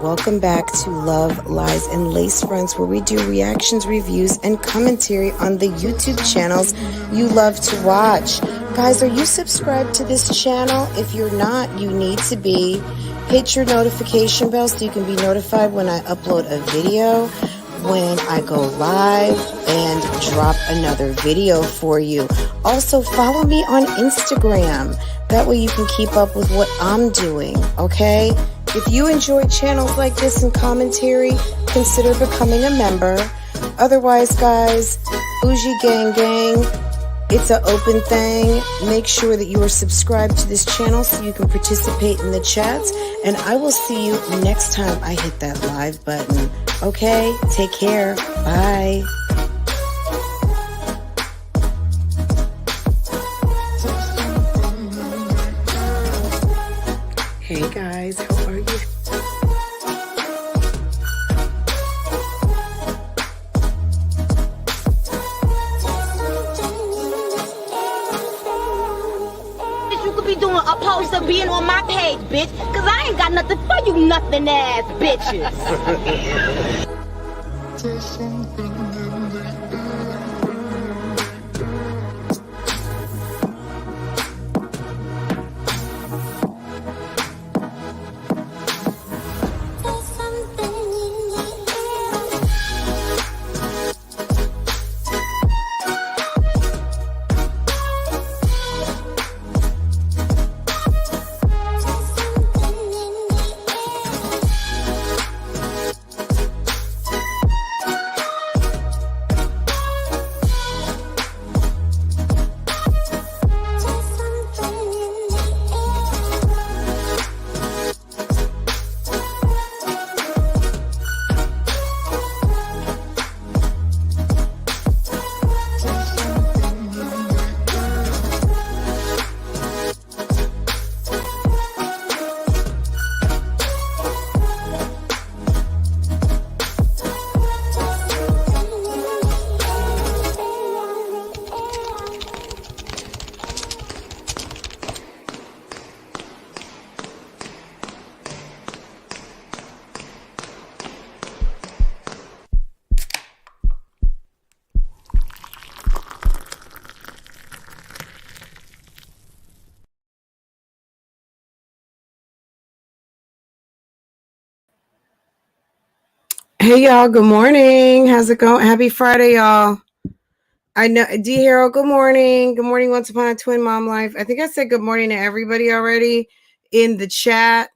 Welcome back to Love, Lies, and Lace Fronts, where we do reactions, reviews, and commentary on the YouTube channels you love to watch. Guys, are you subscribed to this channel? If you're not, you need to be. Hit your notification bell so you can be notified when I upload a video, when I go live, and drop another video for you. Also, follow me on Instagram. That way you can keep up with what I'm doing, okay? If you enjoy channels like this and commentary, consider becoming a member. Otherwise, guys, BougieGang Gang, it's an open thing. Make sure that you are subscribed to this channel so you can participate in the chats. And I will see you next time I hit that live button. Okay? Take care. Bye. Hey guys, how are you? You could be doing a post of being on my page, bitch, cause I ain't got nothing for you nothing ass bitches. Hey y'all, good morning. How's it going? Happy Friday, y'all. I know D Hero, good morning. Good morning, Once Upon a Twin Mom Life. I think I said good morning to everybody already in the chat.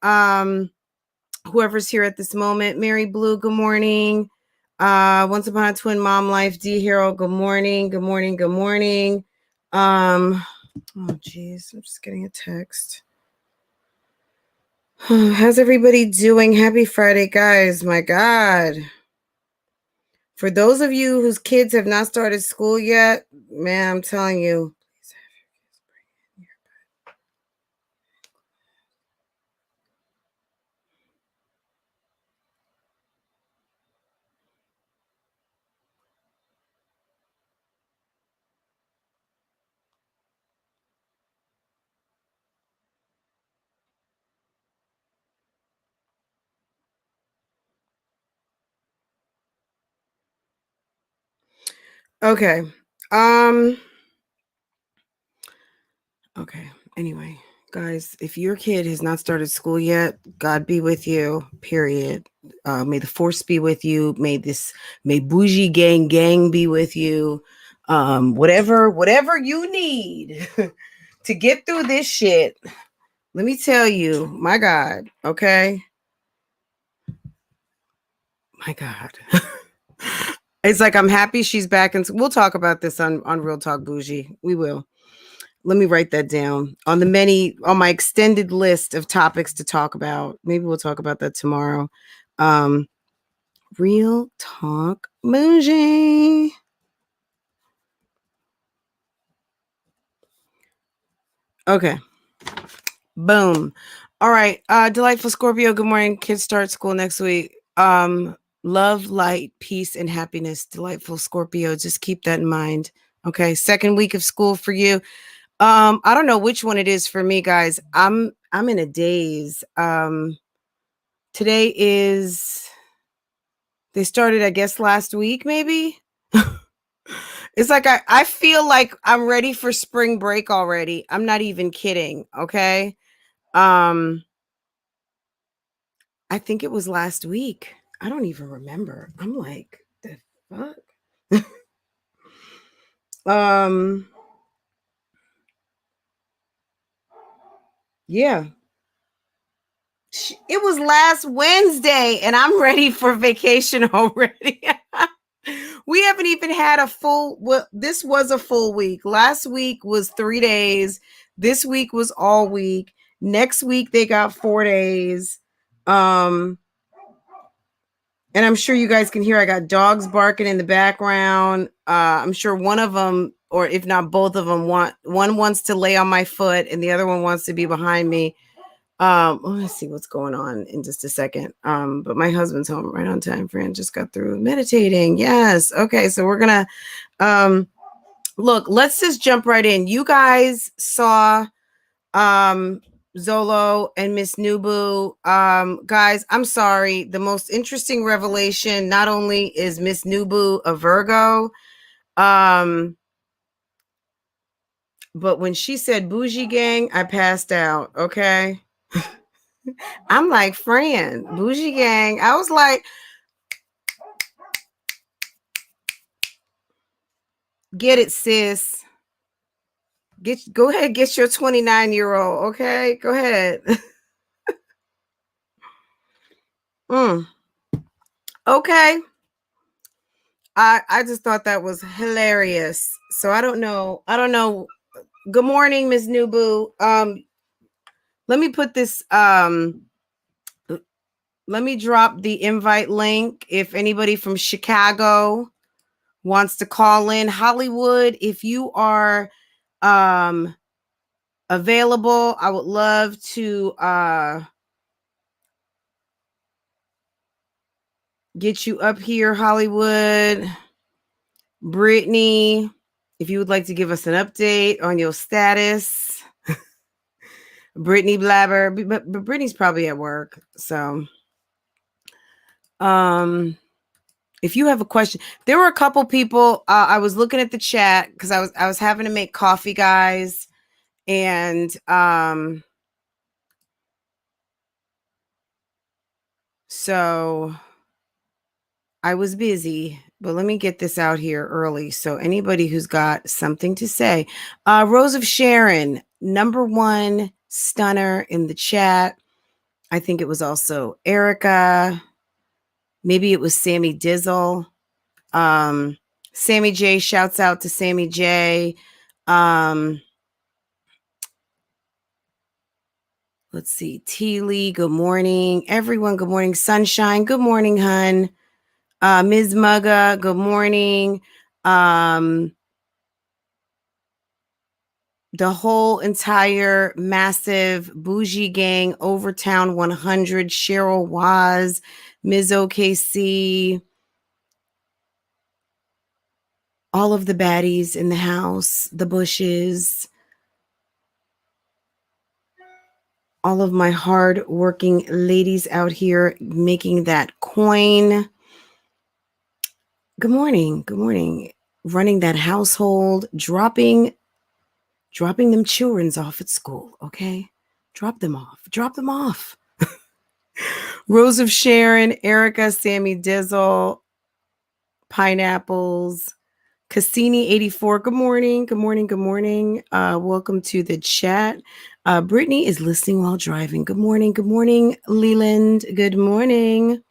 Whoever's here at this moment. Mary Blue, good morning. Once Upon a Twin Mom Life, D Hero, good morning. Good morning, good morning. Oh geez, I'm just getting a text. How's everybody doing? Happy Friday, guys. My God. For those of you whose kids have not started school yet, man, I'm telling you. Okay. Okay. Anyway, guys, if your kid has not started school yet, God be with you, period. May the force be with you. May BougieGang Gang be with you. Whatever you need to get through this shit. Let me tell you, my God, okay? My God. It's like I'm happy she's back, and we'll talk about this on Real Talk Bougie. We will. Let me write that down on my extended list of topics to talk about. Maybe we'll talk about that tomorrow. Real Talk Bougie. Okay. Boom. All right. Delightful Scorpio. Good morning. Kids start school next week. Love, light, peace, and happiness. Delightful Scorpio. Just keep that in mind. Okay. Second week of school for you. I don't know which one it is for me, guys. I'm in a daze. Today is, they started, I guess, last week, maybe. It's like I feel like I'm ready for spring break already. I'm not even kidding. Okay. I think it was last week. I don't even remember. I'm like, the fuck? Yeah. It was last Wednesday and I'm ready for vacation already. We haven't even had a full, well, this was a full week. Last week was 3 days. This week was all week. Next week they got 4 days. And I'm sure you guys can hear I got dogs barking in the background. I'm sure one of them, or if not both of them, one wants to lay on my foot and the other one wants to be behind me. Let's see what's going on in just a second. But my husband's home right on time. Fran just got through meditating. Yes. Okay. So we're gonna look, let's just jump right in. You guys saw Zolo and Miss Nubu. Guys, I'm sorry. The most interesting revelation not only is Miss Nubu a Virgo, but when she said bougie gang, I passed out. Okay. I'm like, Fran, bougie gang. I was like, get it, sis. Go ahead, get your 29-year-old. Okay, go ahead. Okay. I just thought that was hilarious. So I don't know. Good morning, Miss Nubu. Let me put this. Let me drop the invite link if anybody from Chicago wants to call in. Hollywood, if you are available, I would love to get you up here. Hollywood, Brittany, if you would like to give us an update on your status. Brittany Blabber, but Brittany's probably at work. So if you have a question, there were a couple people. I was looking at the chat because I was having to make coffee, guys, and so I was busy. But let me get this out here early. So anybody who's got something to say, Rose of Sharon, #1 stunner in the chat. I think it was also Erica. Maybe it was Sammy Dizzle. Sammy J, shouts out to Sammy J. Let's see. T Lee, good morning. Everyone, good morning. Sunshine, good morning, hun. Ms. Mugga, good morning. The whole entire massive bougie gang, Overtown 100, Cheryl Waz, Ms. OKC, all of the baddies in the house, the Bushes, all of my hard-working ladies out here making that coin. Good morning. Good morning. Running that household, dropping them children's off at school, okay? Drop them off. Rose of Sharon, Erica, Sammy Dizzle, Pineapples, Cassini 84. Good morning. Welcome to the chat. Brittany is listening while driving. Good morning, Leland. Good morning.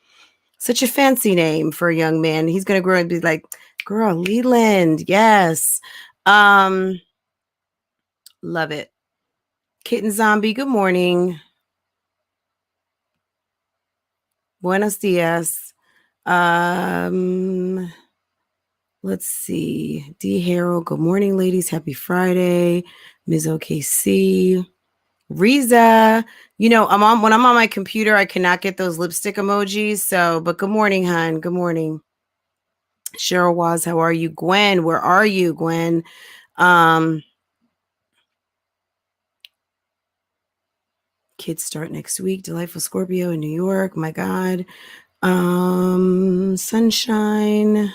Such a fancy name for a young man. He's gonna grow and be like, girl, Leland. Yes. Love it. Kitten Zombie, good morning. Buenos dias. Let's see. D Harold, good morning, ladies. Happy Friday. Ms. OKC. Riza. You know, when I'm on my computer, I cannot get those lipstick emojis. So, but good morning, hon. Good morning. Cheryl Waz, how are you? Gwen, where are you, Kids start next week. Delightful Scorpio in New York. My God. Sunshine.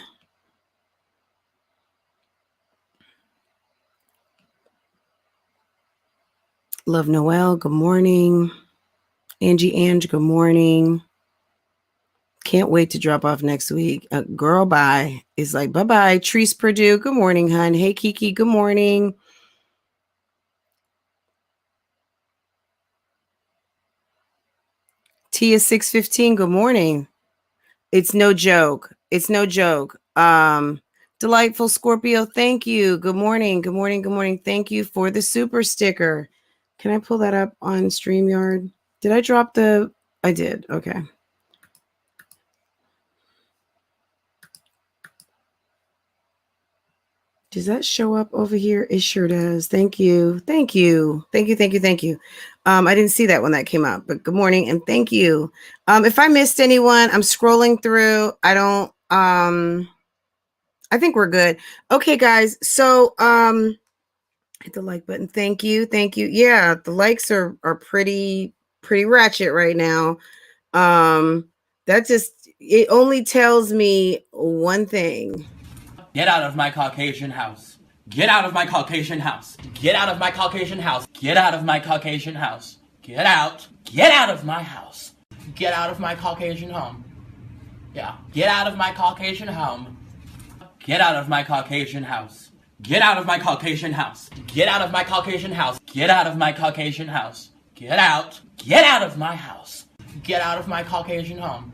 Love Noel. Good morning. Ange, good morning. Can't wait to drop off next week. Girl, bye. Is like, bye-bye. Treese Purdue, good morning, hun. Hey, Kiki, good morning. Tia 615, good morning. It's no joke. It's no joke. Delightful Scorpio, thank you. Good morning. Good morning. Good morning. Thank you for the super sticker. Can I pull that up on StreamYard? Did I drop the... I did. Okay. Does that show up over here? It sure does. Thank you. Thank you. Thank you. Thank you. Thank you. I didn't see that when that came up, but good morning and thank you. If I missed anyone, I'm scrolling through. I think we're good. Okay, guys. So, hit the like button. Thank you. Thank you. Yeah, the likes are pretty ratchet right now. It only tells me one thing. Get out of my Caucasian house. Get out of my Caucasian house. Get out of my Caucasian house. Get out of my Caucasian house. Get out. Get out of my house. Get out of my Caucasian home. Yeah. Get out of my Caucasian home. Get out of my Caucasian house. Get out of my Caucasian house. Get out of my Caucasian house. Get out of my Caucasian house. Get out. Get out of my house. Get out of my Caucasian home.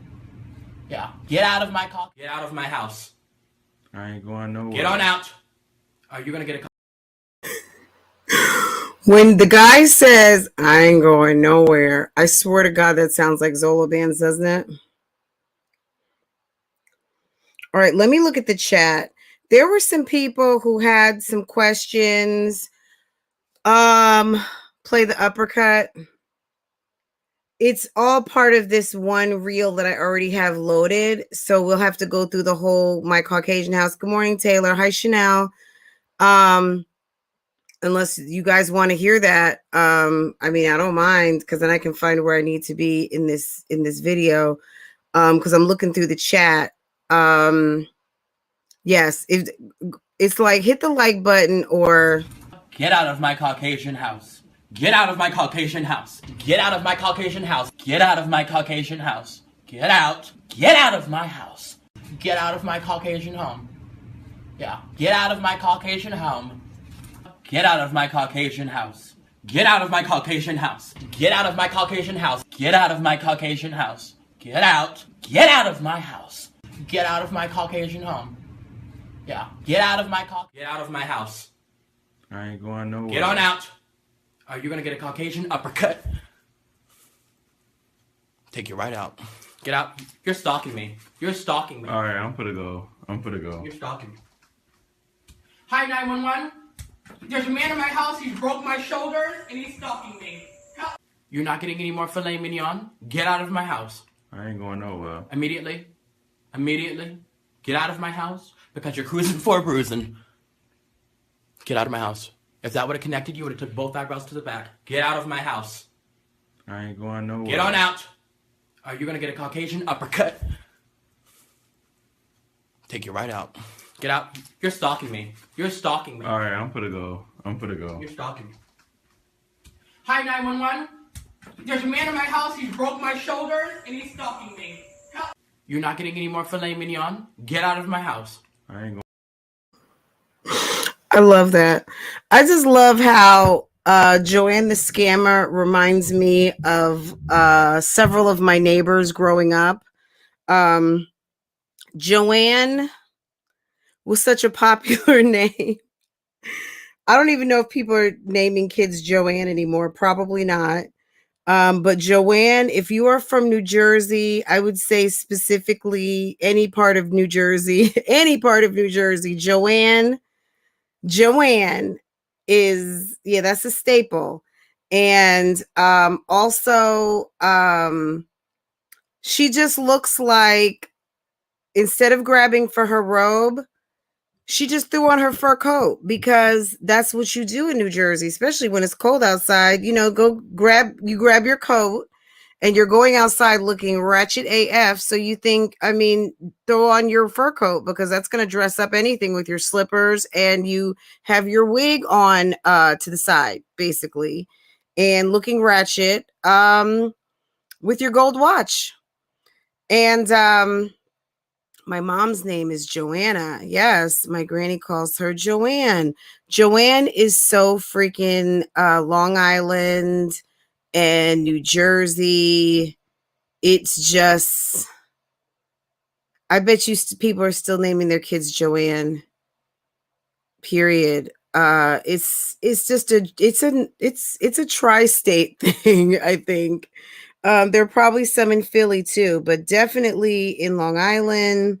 Yeah. Get out of my Get out of my house. I ain't going nowhere. Get on out. Are you gonna get a... When the guy says, I ain't going nowhere, I swear to God, that sounds like Zola Bands, doesn't it? All right, let me look at the chat. There were some people who had some questions. Play the uppercut. It's all part of this one reel that I already have loaded. So we'll have to go through the whole My Caucasian House. Good morning, Taylor. Hi, Chanel. Unless you guys want to hear that. I mean, I don't mind because then I can find where I need to be in this video. Because I'm looking through the chat. Yes, if it's like hit the like button or Get out of my Caucasian house. Get out of my Caucasian house. Get out of my Caucasian house. Get out of my Caucasian house. Get out. Get out of my house. Get out of my Caucasian home. Yeah. Get out of my Caucasian home. Get out of my Caucasian house. Get out of my Caucasian house. Get out of my Caucasian house. Get out of my Caucasian house. Get out. Get out of my house. Get out of my Caucasian home. Yeah. Get out of my Get out of my house. I ain't going nowhere. Get on out. Are you gonna get a Caucasian uppercut? Take you right out. Get out. You're stalking me. You're stalking me. All right, I'm gonna go. You're stalking me. Hi, 911. There's a man in my house. He's broke my shoulders and he's stalking me. Help. You're not getting any more filet mignon. Get out of my house. I ain't going nowhere. Immediately. Immediately. Get out of my house because you're cruising for bruising. Get out of my house. If that would have connected, you would have took both eyebrows to the back. Get out of my house. I ain't going nowhere. Get on out. Are you gonna get a Caucasian uppercut? Take you right out. Get out. You're stalking me. You're stalking me. All right, I'm gonna go. You're stalking me. Hi, 911. There's a man in my house. He's broke my shoulders and he's stalking me. Help. You're not getting any more filet mignon. Get out of my house. I ain't going. I love that. I just love how Joanne the scammer reminds me of several of my neighbors growing up. Joanne was such a popular name. I don't even know if people are naming kids Joanne anymore. Probably not. But Joanne, if you are from New Jersey, I would say specifically any part of New Jersey, Joanne is, yeah, that's a staple. And also, she just looks like, instead of grabbing for her robe, She just threw on her fur coat because that's what you do in New Jersey, especially when it's cold outside. You know, grab your coat and you're going outside looking ratchet AF. So you think, I mean, throw on your fur coat because that's going to dress up anything with your slippers, and you have your wig on to the side, basically, and looking ratchet with your gold watch. And my mom's name is Joanna. Yes, my granny calls her Joanne. Joanne is so freaking Long Island and New Jersey. It's just, I bet you people are still naming their kids Joanne. Period. It's just it's a tri-state thing, I think. There are probably some in Philly too, but definitely in Long Island.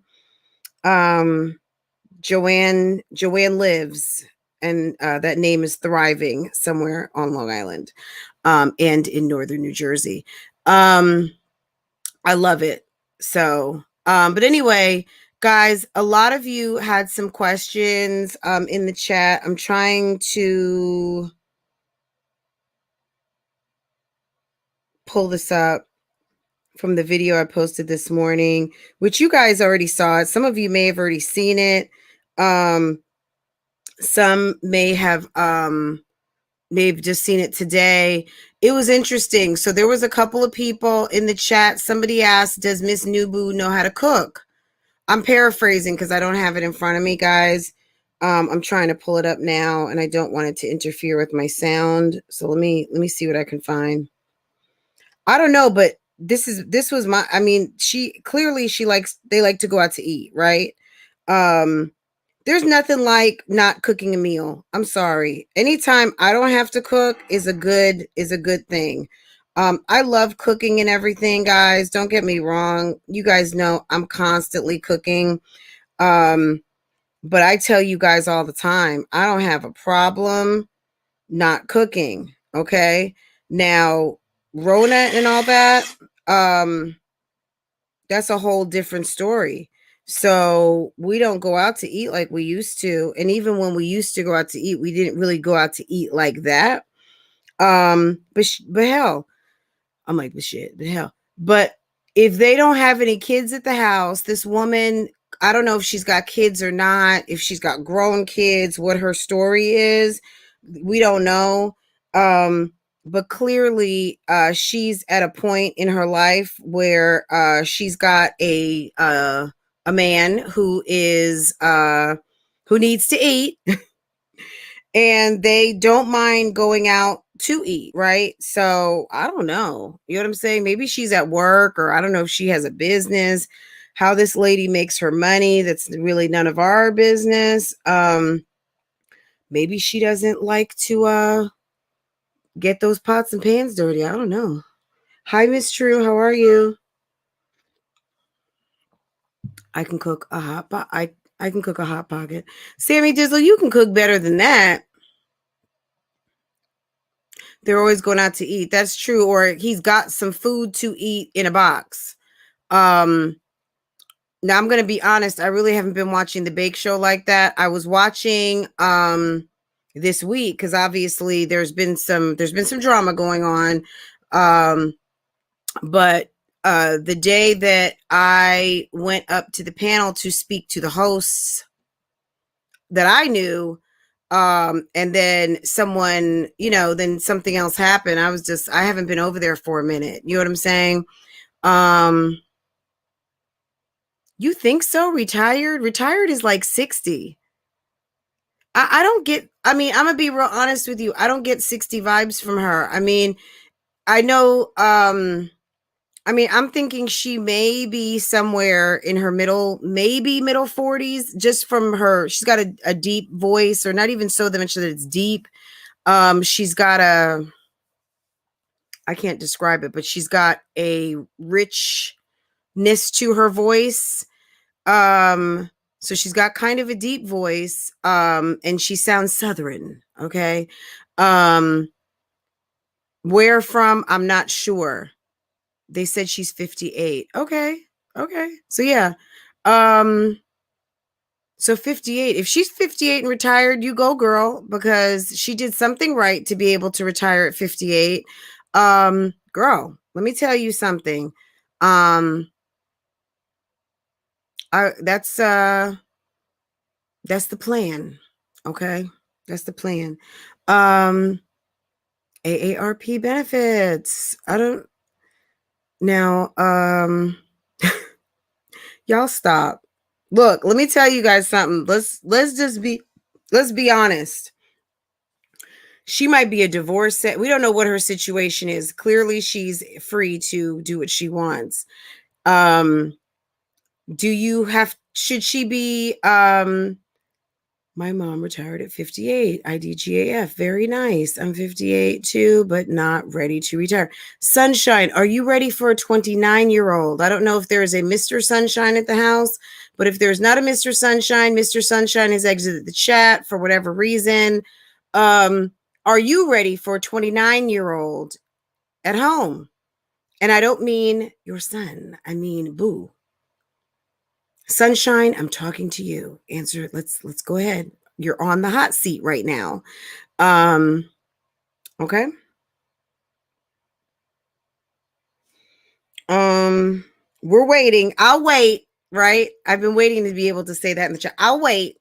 Joanne lives, and that name is thriving somewhere on Long Island, and in northern New Jersey. I love it. So, but anyway, guys, a lot of you had some questions in the chat. I'm trying to pull this up from the video I posted this morning, which you guys already saw it. Some of you may have already seen it. Some may have just seen it today. It was interesting. So there was a couple of people in the chat. Somebody asked, does Miss Nubu know how to cook? I'm paraphrasing because I don't have it in front of me, guys. I'm trying to pull it up now, and I don't want it to interfere with my sound. So let me see what I can find. I don't know, but this was my, I mean, they like to go out to eat, right? There's nothing like not cooking a meal. I'm sorry. Anytime I don't have to cook is a good thing. I love cooking and everything, guys. Don't get me wrong. You guys know I'm constantly cooking. But I tell you guys all the time, I don't have a problem not cooking. Okay. Now, Rona and all that, that's a whole different story. So we don't go out to eat like we used to. And even when we used to go out to eat, we didn't really go out to eat like that. But hell, I'm like, but hell. But if they don't have any kids at the house, this woman, I don't know if she's got kids or not, if she's got grown kids, what her story is, we don't know. But clearly, she's at a point in her life where she's got a man who is who needs to eat, and they don't mind going out to eat, right? So I don't know. You know what I'm saying? Maybe she's at work, or I don't know if she has a business. How this lady makes her money, that's really none of our business. Maybe she doesn't like to get those pots and pans dirty. I don't know. Hi, Miss True. How are you? I can cook a hot pot. I can cook a hot pocket. Sammy Dizzle, you can cook better than that. They're always going out to eat. That's true. Or he's got some food to eat in a box. Now I'm going to be honest. I really haven't been watching the Bake Show like that. I was watching this week because obviously there's been some drama going on. But the day that I went up to the panel to speak to the hosts that I knew, and then someone, then something else happened. I haven't been over there for a minute. You know what I'm saying? You think so? Retired is like 60. I don't get, I'm going to be real honest with you. I don't get 60 vibes from her. I mean, I know, I'm thinking she may be somewhere in her middle 40s, just from her. She's got a deep voice, or not even so much that it's deep. She's got I can't describe it, but she's got a richness to her voice. So she's got kind of a deep voice, and she sounds Southern. Okay. Where from? I'm not sure. They said she's 58. Okay. So yeah. So So 58. If she's 58 and retired, you go, girl, because she did something right to be able to retire at 58. Girl, let me tell you something. That's the plan. Okay? That's the plan. AARP benefits. I don't now y'all stop. Look, let me tell you guys something. Let's be honest. She might be a divorcee. We don't know what her situation is. Clearly, she's free to do what she wants. Should she be my mom retired at 58. IDGAF. Very nice. I'm 58 too, but not ready to retire. Sunshine, are you ready for a 29-year-old? I don't know if there is a Mr. Sunshine at the house, but if there's not a Mr. Sunshine has exited the chat for whatever reason. Are you ready for a 29-year-old at home? And I don't mean your son. I mean Boo. Sunshine, I'm talking to you. Answer. Let's go ahead. You're on the hot seat right now. Okay. We're waiting. I'll wait, right? I've been waiting to be able to say that in the chat. I'll wait.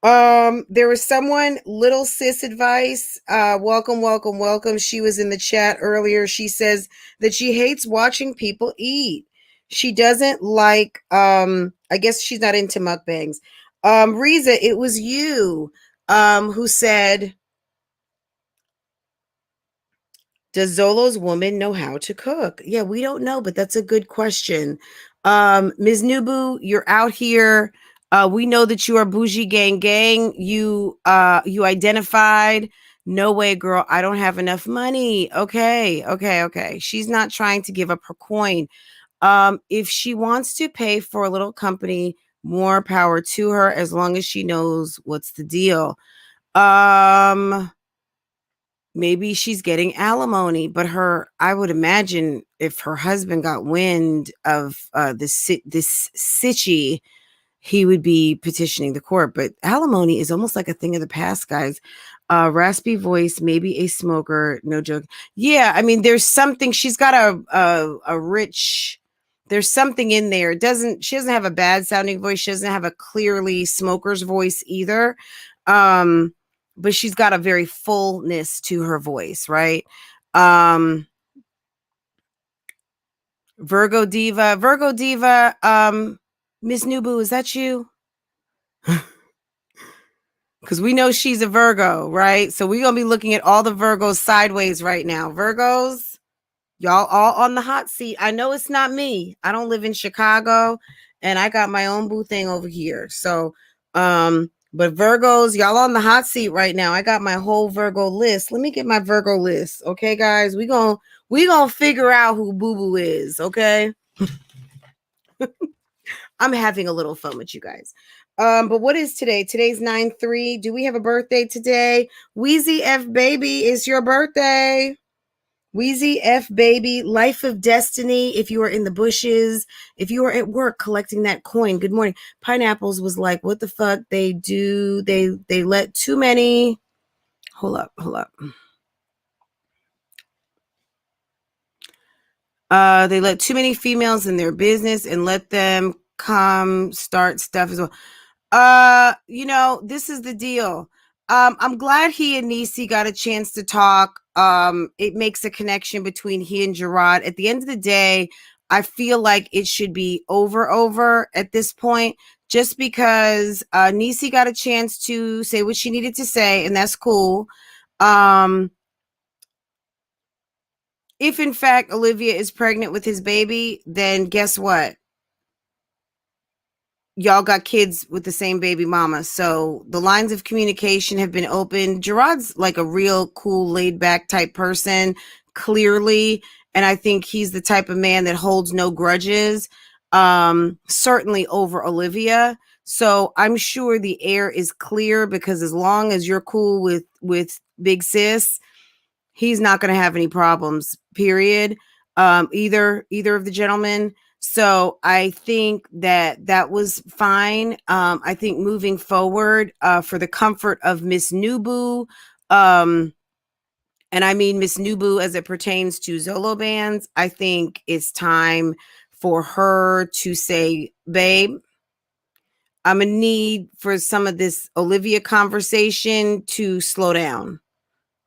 There was someone, little Sis Advice. Welcome. She was in the chat earlier. She says that she hates watching people eat. She doesn't like, I guess she's not into mukbangs. Riza, it was you who said, does Zolo's woman know how to cook? Yeah, we don't know, but that's a good question. Ms. Nubu, you're out here. We know that you are BougieGang Gang. You identified. No way, girl. I don't have enough money. Okay. She's not trying to give up her coin. If she wants to pay for a little company, more power to her, as long as she knows what's the deal. Maybe she's getting alimony, but I would imagine if her husband got wind of this sitchy, he would be petitioning the court. But alimony is almost like a thing of the past, guys. Raspy voice, maybe a smoker, no joke. Yeah, I mean, there's something. She's got a rich. There's something in there. She doesn't have a bad sounding voice. She doesn't have a clearly smoker's voice either. But she's got a very fullness to her voice, right? Virgo Diva, Miss Nubu, is that you? Because we know she's a Virgo, right? So we're going to be looking at all the Virgos sideways right now. Virgos, y'all all on the hot seat. I know it's not me. I don't live in Chicago, and I got my own boo thing over here. So, but Virgos, y'all on the hot seat right now. I got my whole Virgo list. Let me get my Virgo list. Okay, guys, we gonna figure out who Boo Boo is, okay? I'm having a little fun with you guys. But what is today? Today's 9/3. Do we have a birthday today? Wheezy F Baby, it's your birthday. Wheezy F Baby, Life of Destiny. If you are in the bushes, if you are at work collecting that coin, good morning. Pineapples was like, what the fuck? They let too many. Hold up. They let too many females in their business and let them come start stuff as well. This is the deal. I'm glad he and Nisi got a chance to talk. It makes a connection between he and Gerard. At the end of the day, I feel like it should be over at this point, just because Nisi got a chance to say what she needed to say, and that's cool. If in fact Olivia is pregnant with his baby, then guess what? Y'all got kids with the same baby mama. So the lines of communication have been open. Gerard's like a real cool, laid back type person, clearly. And I think he's the type of man that holds no grudges, certainly over Olivia. So I'm sure the air is clear, because as long as you're cool with Big Sis, he's not going to have any problems, period. Either of the gentlemen. So I think that was fine. I think moving forward, for the comfort of Miss Nubu, and I mean Miss Nubu as it pertains to Zolo bands, I think it's time for her to say, babe, I'm gonna need for some of this Olivia conversation to slow down.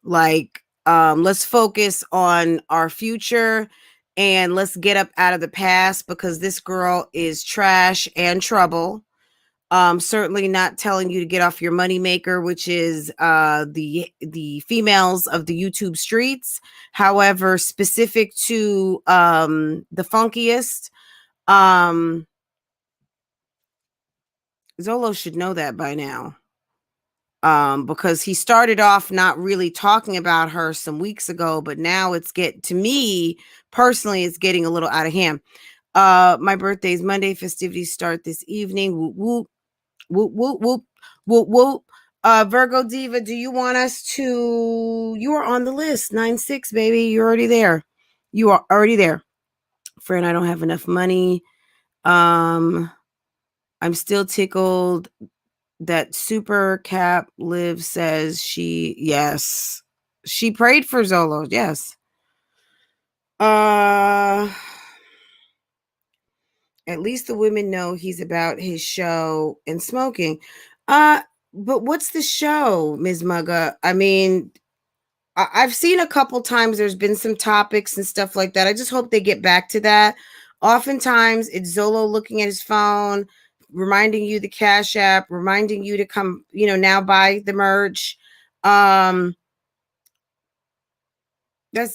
Like, let's focus on our future and let's get up out of the past because this girl is trash and trouble. Certainly not telling you to get off your moneymaker, which is the females of the YouTube streets. However, specific to the funkiest, Zolo should know that by now. Because he started off not really talking about her some weeks ago, but now it's to me personally, it's getting a little out of hand. My birthday is Monday. Festivities start this evening. Whoop, whoop, whoop, whoop, whoop, whoop, whoop. Virgo Diva, do you want us to? You are on the list. 9-6, baby. You're already there. You are already there. Friend, I don't have enough money. I'm still tickled that Super Cap Liv says yes, she prayed for Zolo. Yes. At least the women know he's about his show and smoking. But what's the show, Ms. Mugga? I mean, I've seen a couple times there's been some topics and stuff like that. I just hope they get back to that. Oftentimes it's Zolo looking at his phone, reminding you the Cash App, reminding you to come, now buy the merch. That's,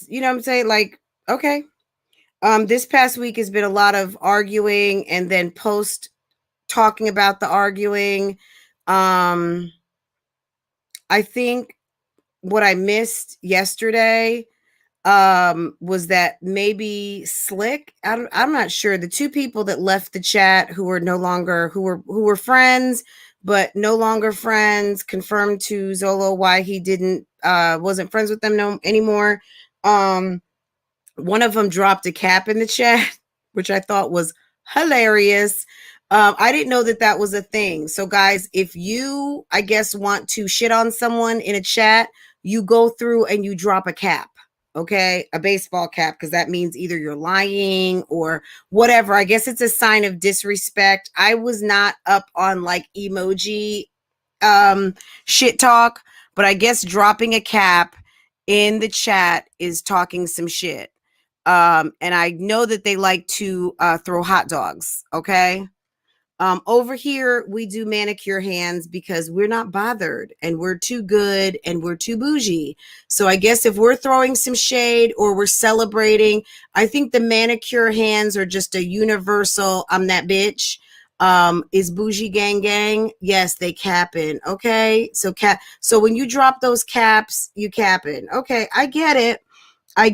what I'm saying? Like, okay. This past week has been a lot of arguing and then post talking about the arguing. I think what I missed yesterday was that maybe Slick, I'm not sure, the two people that left the chat who were friends but no longer friends, confirmed to Zolo why he wasn't friends with them anymore. One of them dropped a cap in the chat, which I thought was hilarious. I didn't know that was a thing. So guys, if you, I guess, want to shit on someone in a chat, you go through and you drop a cap. Okay, a baseball cap, because that means either you're lying or whatever. I guess it's a sign of disrespect. I was not up on like emoji shit talk, but I guess dropping a cap in the chat is talking some shit. And I know that they like to throw hot dogs. Okay. Over here, we do manicure hands because we're not bothered and we're too good and we're too bougie. So I guess if we're throwing some shade or we're celebrating, I think the manicure hands are just a universal, I'm that bitch. Is Bougie Gang Gang? Yes, they capping. Okay. So when you drop those caps, you capping. Okay. I get it. I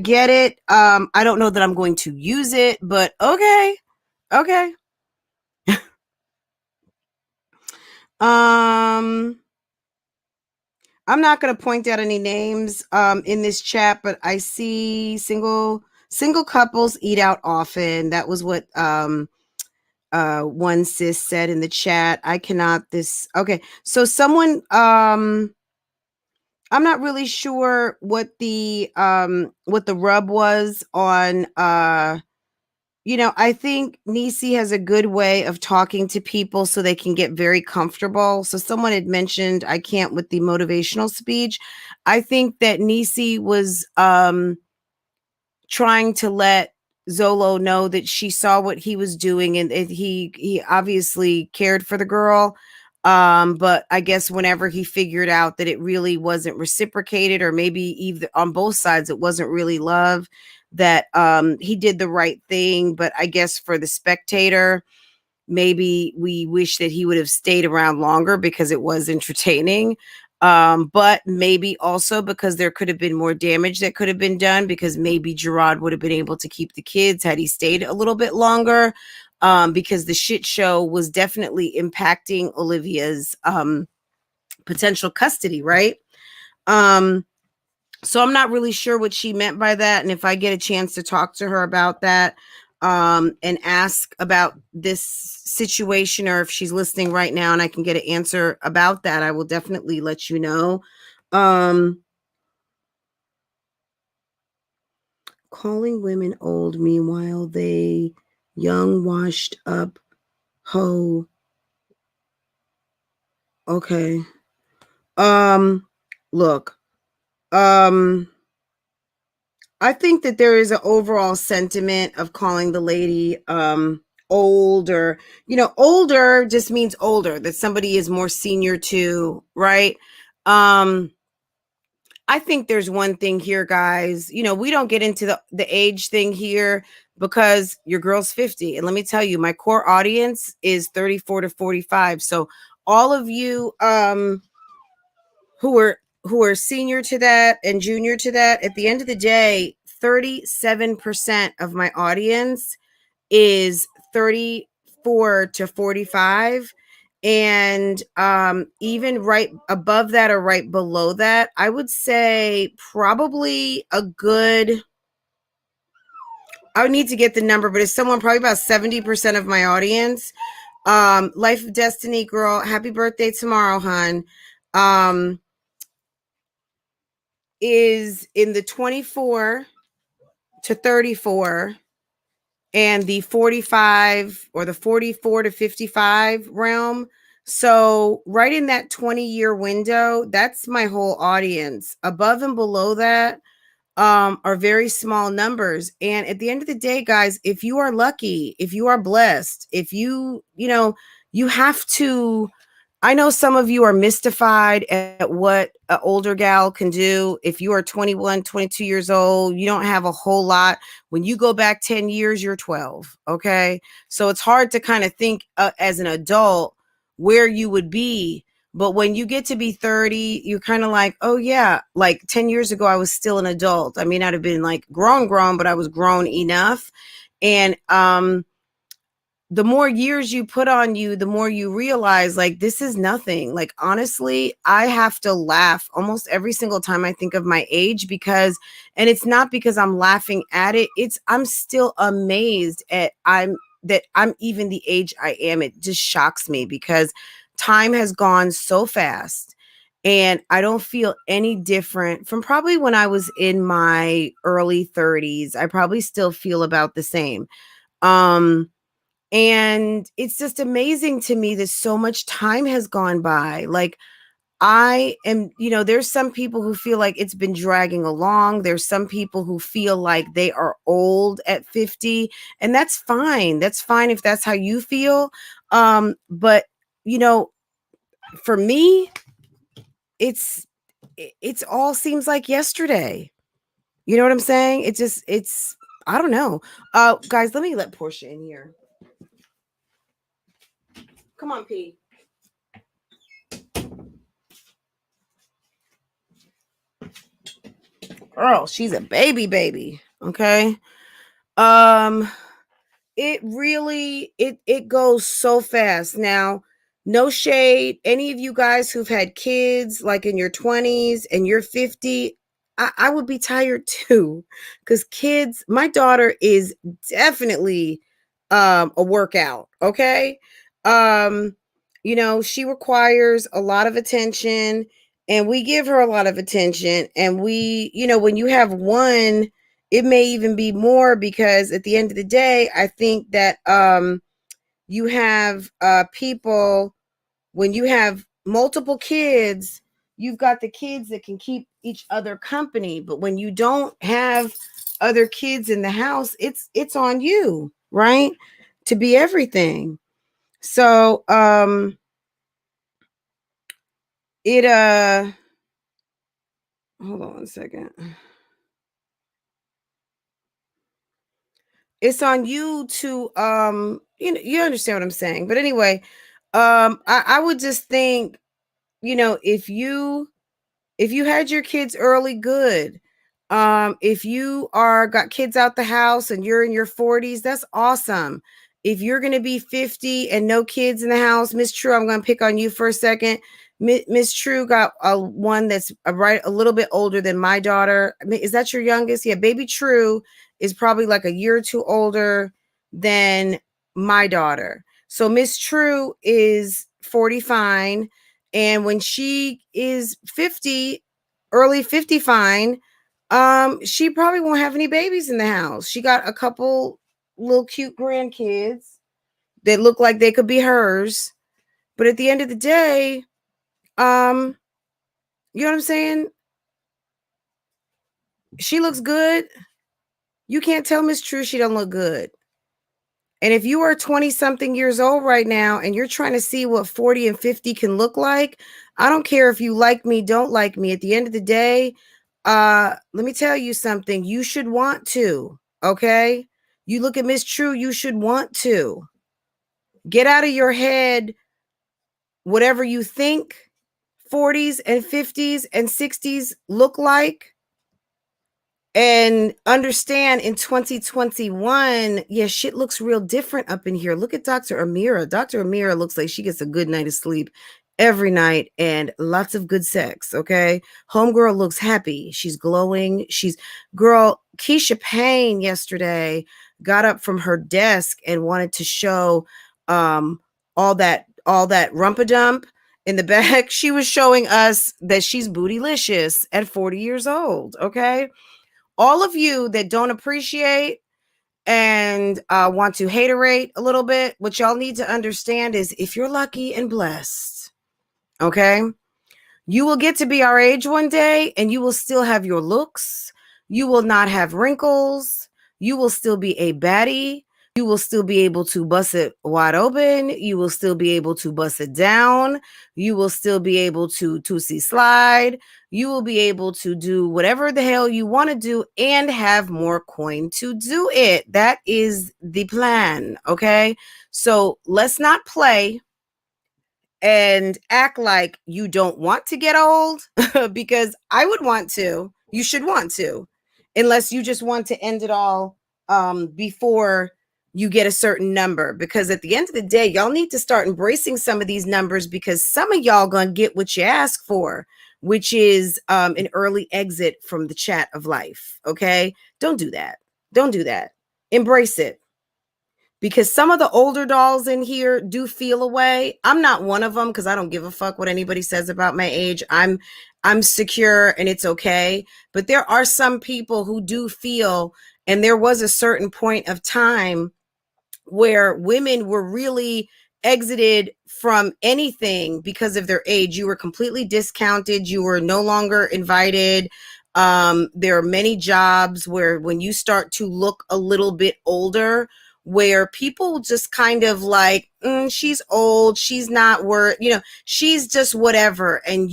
don't know that I'm going to use it, but okay. Okay. I'm not going to point out any names in this chat, but I see single couples eat out often. That was what one sis said in the chat. Okay. So someone I'm not really sure what the rub was on I think Nisi has a good way of talking to people so they can get very comfortable. So someone had mentioned, I can't with the motivational speech. I think that Nisi was trying to let Zolo know that she saw what he was doing and he obviously cared for the girl. But I guess whenever he figured out that it really wasn't reciprocated, or maybe even on both sides, it wasn't really love, that he did the right thing. But I guess for the spectator, maybe we wish that he would have stayed around longer because it was entertaining. But maybe also because there could have been more damage that could have been done, because maybe Gerard would have been able to keep the kids had he stayed a little bit longer. Because the shit show was definitely impacting Olivia's potential custody, right? So I'm not really sure what she meant by that. And if I get a chance to talk to her about that, and ask about this situation, or if she's listening right now and I can get an answer about that, I will definitely let you know. Calling women old, meanwhile they young, washed up hoe. Okay. Look, I think that there is an overall sentiment of calling the lady old, or older just means older, that somebody is more senior to, right? I think there's one thing here, guys. We don't get into the age thing here because your girl's 50. And let me tell you, my core audience is 34 to 45. So all of you who are senior to that and junior to that, at the end of the day, 37% of my audience is 34 to 45. And even right above that or right below that, I would say probably I would need to get the number, but it's someone probably about 70% of my audience. Life of Destiny girl, happy birthday tomorrow, hon. Is in the 24 to 34 and the 45 or the 44 to 55 realm. So right in that 20-year window, that's my whole audience. Above and below that are very small numbers. And at the end of the day, guys, if you are lucky, if you are blessed, if you have to, I know some of you are mystified at what an older gal can do. If you are 21, 22 years old, you don't have a whole lot. When you go back 10 years, you're 12. Okay. So it's hard to kind of think as an adult where you would be. But when you get to be 30, you're kind of like, oh yeah, like 10 years ago, I was still an adult. I may not have been like grown, but I was grown enough. And, the more years you put on you, the more you realize like this is nothing. Like, honestly, I have to laugh almost every single time I think of my age, because, and it's not because I'm laughing at it. I'm still amazed at that I'm even the age I am. It just shocks me because time has gone so fast and I don't feel any different from probably when I was in my early 30s. I probably still feel about the same. And it's just amazing to me that so much time has gone by. Like, I am, there's some people who feel like it's been dragging along. There's some people who feel like they are old at 50, and that's fine. That's fine if that's how you feel. But for me, it's all seems like yesterday. You know what I'm saying? It's I don't know. Guys, let me let Portia in here. Come on, P. Girl, she's a baby. Okay. It really it goes so fast. Now, no shade. Any of you guys who've had kids like in your 20s and you're 50, I would be tired too. Because kids, my daughter is definitely a workout. Okay. She requires a lot of attention, and we give her a lot of attention. And we, when you have one, it may even be more, because at the end of the day, I think that you have people, when you have multiple kids, you've got the kids that can keep each other company. But when you don't have other kids in the house, it's on you, right? To be everything. So hold on one second. It's on you to you understand what I'm saying. But anyway, I would just think, if you had your kids early, good. If you got kids out the house and you're in your 40s, that's awesome. If you're going to be 50 and no kids in the house, Miss True, I'm going to pick on you for a second. Miss True got one that's a little bit older than my daughter. Is that your youngest? Yeah, baby True is probably like a year or two older than my daughter. So Miss True is 40 fine. And when she is 50, early 50 fine, she probably won't have any babies in the house. She got a couple little cute grandkids that look like they could be hers. But at the end of the day, you know what I'm saying? She looks good. You can't tell Miss True she don't look good. And if you are 20 something years old right now and you're trying to see what 40 and 50 can look like, I don't care if you like me, don't like me. At the end of the day, let me tell you something. You should want to, okay? You look at Miss True, you should want to. Get out of your head whatever you think 40s and 50s and 60s look like. And understand in 2021, yeah, shit looks real different up in here. Look at Dr. Amira. Dr. Amira looks like she gets a good night of sleep every night and lots of good sex, okay? Homegirl looks happy. She's glowing. Girl, Keisha Payne yesterday got up from her desk and wanted to show all that rumpa-dump in the back. She was showing us that she's bootylicious at 40 years old, okay? All of you that don't appreciate and want to haterate a little bit, what y'all need to understand is if you're lucky and blessed, okay, you will get to be our age one day and you will still have your looks. You will not have wrinkles. You will still be a baddie. You will still be able to bust it wide open. You will still be able to bust it down. You will still be able to tootsie slide. You will be able to do whatever the hell you want to do and have more coin to do it. That is the plan, okay? So let's not play and act like you don't want to get old because I would want to. You should want to, unless you just want to end it all before you get a certain number. Because at the end of the day, y'all need to start embracing some of these numbers because some of y'all gonna get what you ask for, which is an early exit from the chat of life. Okay, don't do that. Don't do that. Embrace it. Because some of the older dolls in here do feel a way. I'm not one of them because I don't give a fuck what anybody says about my age. I'm secure and it's okay. But there are some people who do feel, and there was a certain point of time where women were really exited from anything because of their age. You were completely discounted. You were no longer invited. There are many jobs where when you start to look a little bit older, where people just kind of like, she's old, she's not worth, she's just whatever. And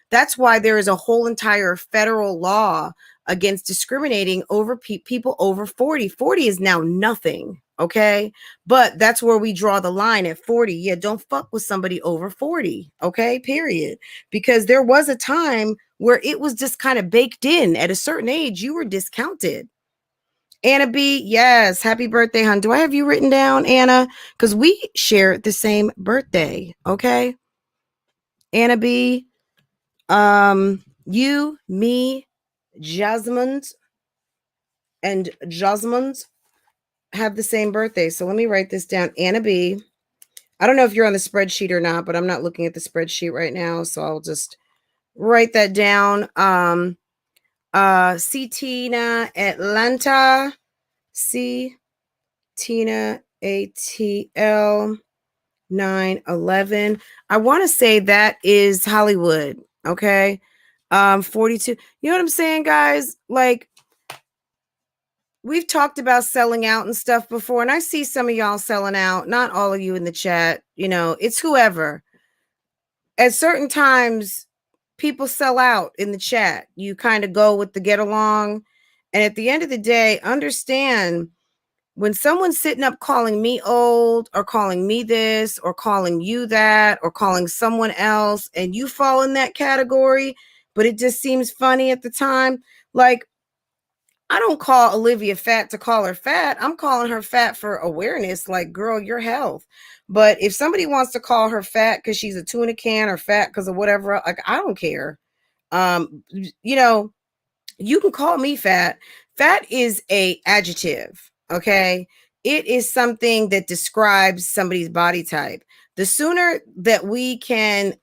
that's why there is a whole entire federal law against discriminating over people over 40. 40 is now nothing, okay? But that's where we draw the line at 40. Yeah, don't fuck with somebody over 40, okay? Period. Because there was a time where it was just kind of baked in. At a certain age, you were discounted. Anna B, yes. Happy birthday, hon. Do I have you written down, Anna? Because we share the same birthday, okay? Anna B, you, me, Jasmine, and Jasmine have the same birthday. So let me write this down. Anna B. I don't know if you're on the spreadsheet or not, but I'm not looking at the spreadsheet right now. So I'll just write that down. C. Tina Atlanta. C. Tina ATL 911. I want to say that is Hollywood. Okay. 42. You know what I'm saying, guys? Like, we've talked about selling out and stuff before, and I see some of y'all selling out. Not all of you in the chat. It's whoever. At certain times, people sell out in the chat. You kind of go with the get along. And at the end of the day, understand when someone's sitting up calling me old or calling me this or calling you that or calling someone else and you fall in that category, but it just seems funny at the time. Like, I don't call Olivia fat to call her fat. I'm calling her fat for awareness. Like, girl, your health. But if somebody wants to call her fat because she's a tuna can or fat because of whatever, like, I don't care. You can call me fat. Fat is a adjective. Okay. it is something that describes somebody's body type. The sooner that we can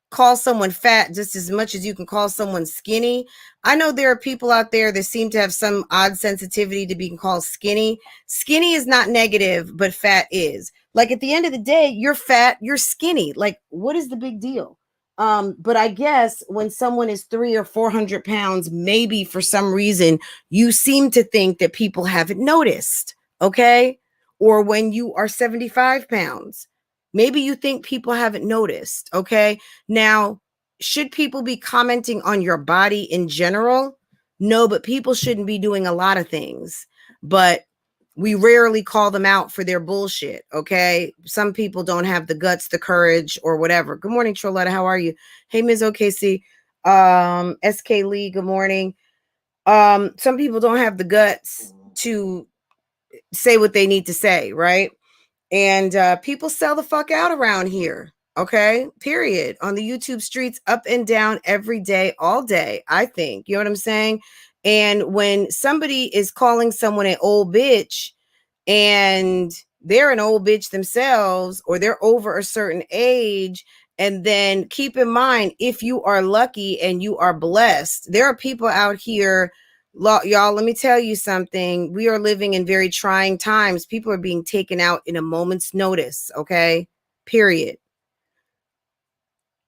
call someone fat just as much as you can call someone skinny. I know there are people out there that seem to have some odd sensitivity to being called skinny. Skinny is not negative, but fat is. Like at the end of the day, you're fat, you're skinny. Like, what is the big deal? But I guess when someone is 300 or 400 pounds, maybe for some reason you seem to think that people haven't noticed. Okay. Or when you are 75 pounds, maybe you think people haven't noticed. Okay. Now, should people be commenting on your body in general? No, but people shouldn't be doing a lot of things. But we rarely call them out for their bullshit. Okay. Some people don't have the guts, the courage, or whatever. Good morning, Troletta. How are you? Hey, Ms. OKC. SK Lee, good morning. Some people don't have the guts to say what they need to say, right? And people sell the fuck out around here. Okay, period. On the YouTube streets, up and down every day, all day, I think. You know what I'm saying? And when somebody is calling someone an old bitch and they're an old bitch themselves, or they're over a certain age, and then keep in mind, if you are lucky and you are blessed, there are people out here. Y'all, let me tell you something. We are living in very trying times. People are being taken out in a moment's notice. Okay, period.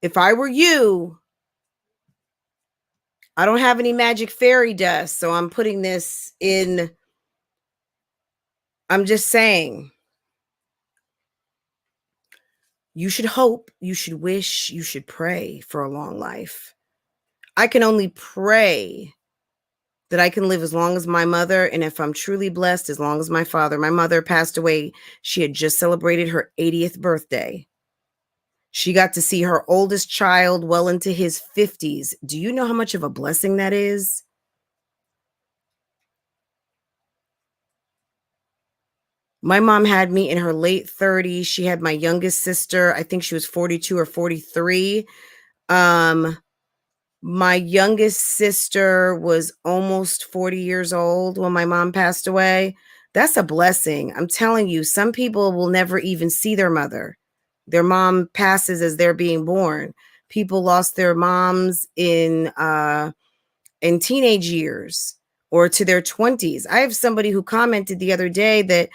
If I were you, I don't have any magic fairy dust, so I'm putting this in. I'm just saying, you should hope, you should wish, you should pray for a long life. I can only pray that I can live as long as my mother, and if I'm truly blessed, as long as my father. My mother passed away. She had just celebrated her 80th birthday. She got to see her oldest child well into his 50s. Do you know how much of a blessing that is? My mom had me in her late 30s. She had my youngest sister. I think she was 42 or 43. My youngest sister was almost 40 years old when my mom passed away. That's a blessing. I'm telling you, some people will never even see their mother. Their mom passes as they're being born. People lost their moms in teenage years or to their 20s. I have somebody who commented the other day that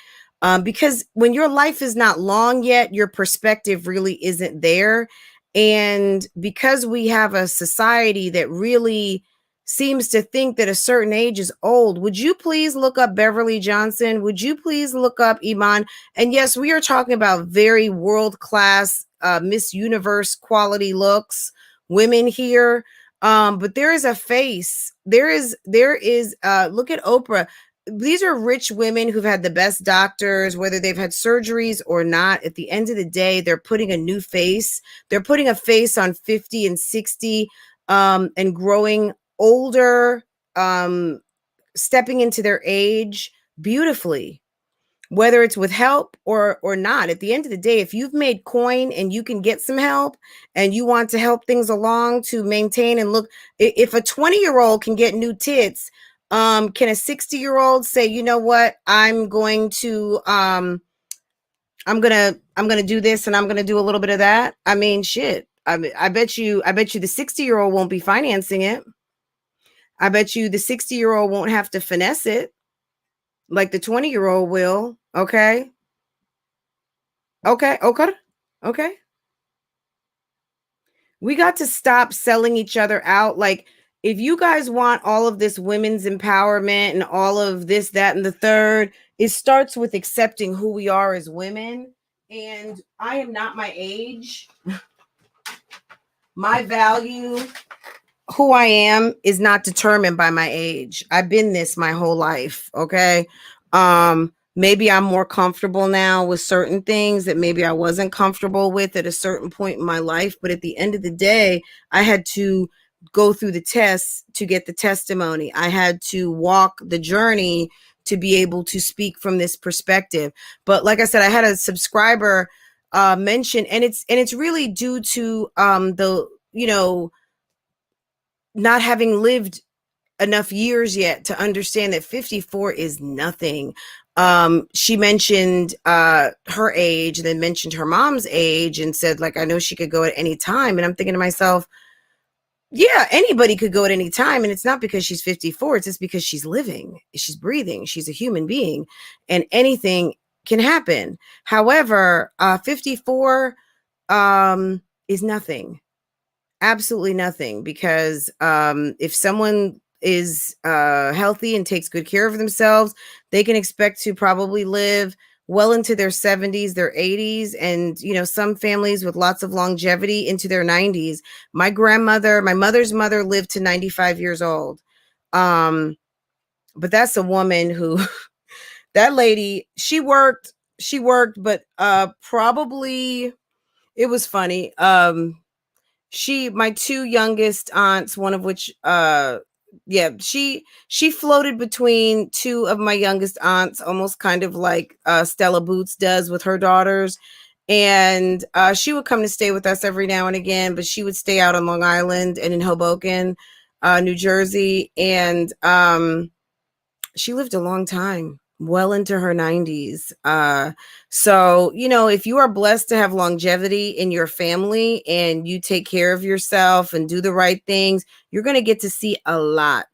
because when your life is not long yet, your perspective really isn't there. And because we have a society that really seems to think that a certain age is old, would you please look up Beverly Johnson? Would you please look up Iman? And yes, we are talking about very world-class Miss Universe quality looks, women here. But there is a face. There is look at Oprah. These are rich women who've had the best doctors, whether they've had surgeries or not. At the end of the day, they're putting a new face. They're putting a face on 50 and 60 and growing older, stepping into their age beautifully, whether it's with help or not. At the end of the day, if you've made coin and you can get some help and you want to help things along to maintain and look, if a 20-year-old can get new tits, can a 60-year-old say, you know what, I'm going to do this and I'm gonna do a little bit of that. I mean, shit. I bet you the 60-year-old won't be financing it. I bet you the 60-year-old won't have to finesse it like the 20-year-old will. Okay. We got to stop selling each other out. Like, if you guys want all of this women's empowerment and all of this, that, and the third, it starts with accepting who we are as women. And I am not my age. My value, who I am, is not determined by my age. I've been this my whole life. Okay. Maybe I'm more comfortable now with certain things that maybe I wasn't comfortable with at a certain point in my life. But at the end of the day, I had to go through the tests to get the testimony. I had to walk the journey to be able to speak from this perspective. But like I said, I had a subscriber mention, and it's really due to the, you know, not having lived enough years yet to understand that 54 is nothing. She mentioned her age, and then mentioned her mom's age, and said, like, I know she could go at any time. And I'm thinking to myself, yeah, anybody could go at any time. And it's not because she's 54. It's just because she's living, she's breathing, she's a human being, and anything can happen. However, 54 is nothing, absolutely nothing, because if someone is healthy and takes good care of themselves, they can expect to probably live well into their 70s, their 80s, and, you know, some families with lots of longevity into their 90s. My mother's mother lived to 95 years old. But that's a woman who, that lady, she worked, but probably, it was funny. My two youngest aunts, one of which she floated between two of my youngest aunts, almost kind of like Stella Boots does with her daughters. And she would come to stay with us every now and again, but she would stay out on Long Island and in Hoboken, New Jersey. And she lived a long time, well into her 90s. So, you know, if you are blessed to have longevity in your family and you take care of yourself and do the right things, you're going to get to see a lot.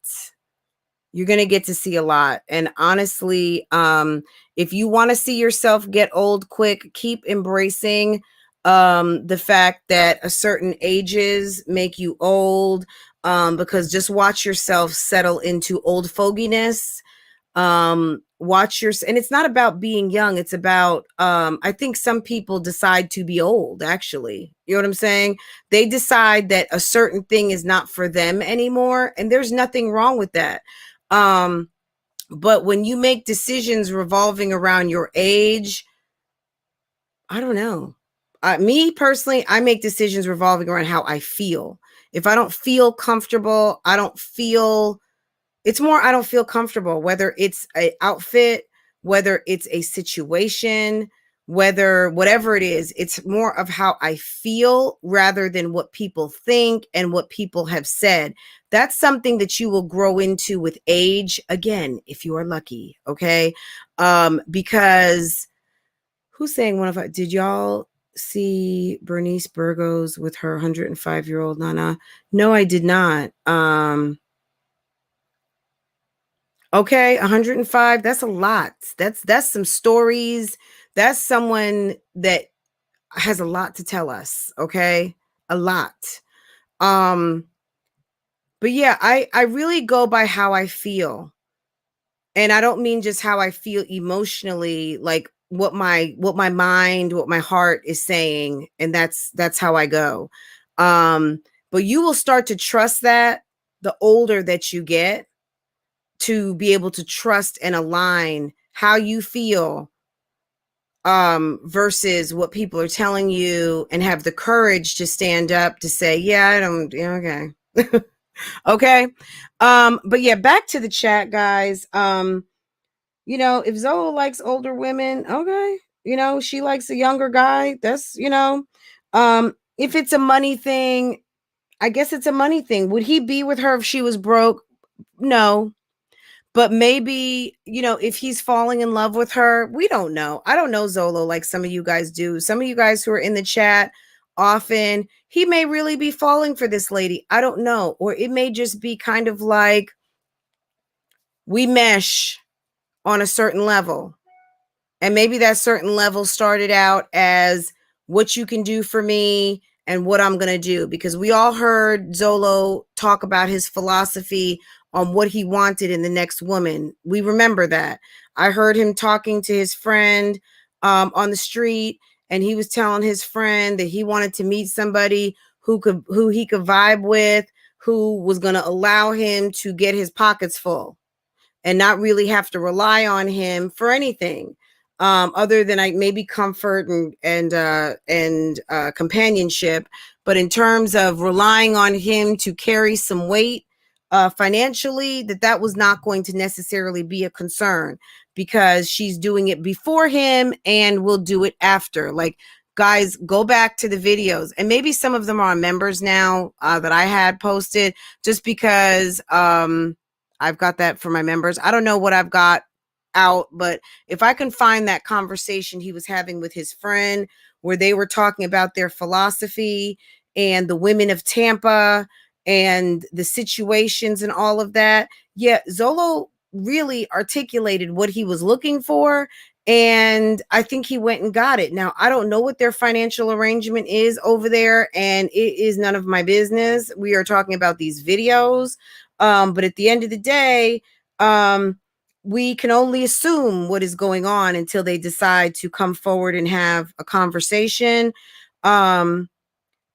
You're going to get to see a lot. And honestly, if you want to see yourself get old quick, keep embracing the fact that a certain ages make you old, because just watch yourself settle into old foginess. And it's not about being young. It's about, I think some people decide to be old, actually. You know what I'm saying? They decide that a certain thing is not for them anymore. And there's nothing wrong with that. But when you make decisions revolving around your age, I don't know. Me personally, I make decisions revolving around how I feel. If I don't feel comfortable, I don't feel comfortable, whether it's an outfit, whether it's a situation, whatever it is. It's more of how I feel rather than what people think and what people have said. That's something that you will grow into with age, again, if you are lucky. Okay. Because who's saying did y'all see Bernice Burgos with her 105-year-old Nana? No, I did not. Okay, 105, that's a lot. That's some stories. That's someone that has a lot to tell us, okay? A lot. But yeah, I really go by how I feel. And I don't mean just how I feel emotionally, like what my mind, what my heart is saying, and that's how I go. But you will start to trust that the older that you get, to be able to trust and align how you feel versus what people are telling you, and have the courage to stand up to say, okay. Okay. But yeah, back to the chat, guys. You know, if Zola likes older women, okay, you know, she likes a younger guy, that's, you know, if it's a money thing, I guess it's a money thing. Would he be with her if she was broke? No. But maybe, you know, if he's falling in love with her, we don't know. I don't know Zolo like some of you guys do. Some of you guys who are in the chat often, he may really be falling for this lady. I don't know. Or it may just be kind of like we mesh on a certain level. And maybe that certain level started out as what you can do for me and what I'm going to do. Because we all heard Zolo talk about his philosophy on what he wanted in the next woman. We remember that. I heard him talking to his friend on the street, and he was telling his friend that he wanted to meet somebody who he could vibe with, who was going to allow him to get his pockets full and not really have to rely on him for anything other than maybe comfort and companionship. But in terms of relying on him to carry some weight financially, that was not going to necessarily be a concern, because she's doing it before him and will do it after. Like, guys, go back to the videos, and maybe some of them are members now that I had posted, just because I've got that for my members. I don't know what I've got out, but if I can find that conversation he was having with his friend where they were talking about their philosophy and the women of Tampa and the situations and all of that. Yeah, Zolo really articulated what he was looking for, and I think he went and got it. Now, I don't know what their financial arrangement is over there, and it is none of my business. We are talking about these videos, but at the end of the day, we can only assume what is going on until they decide to come forward and have a conversation.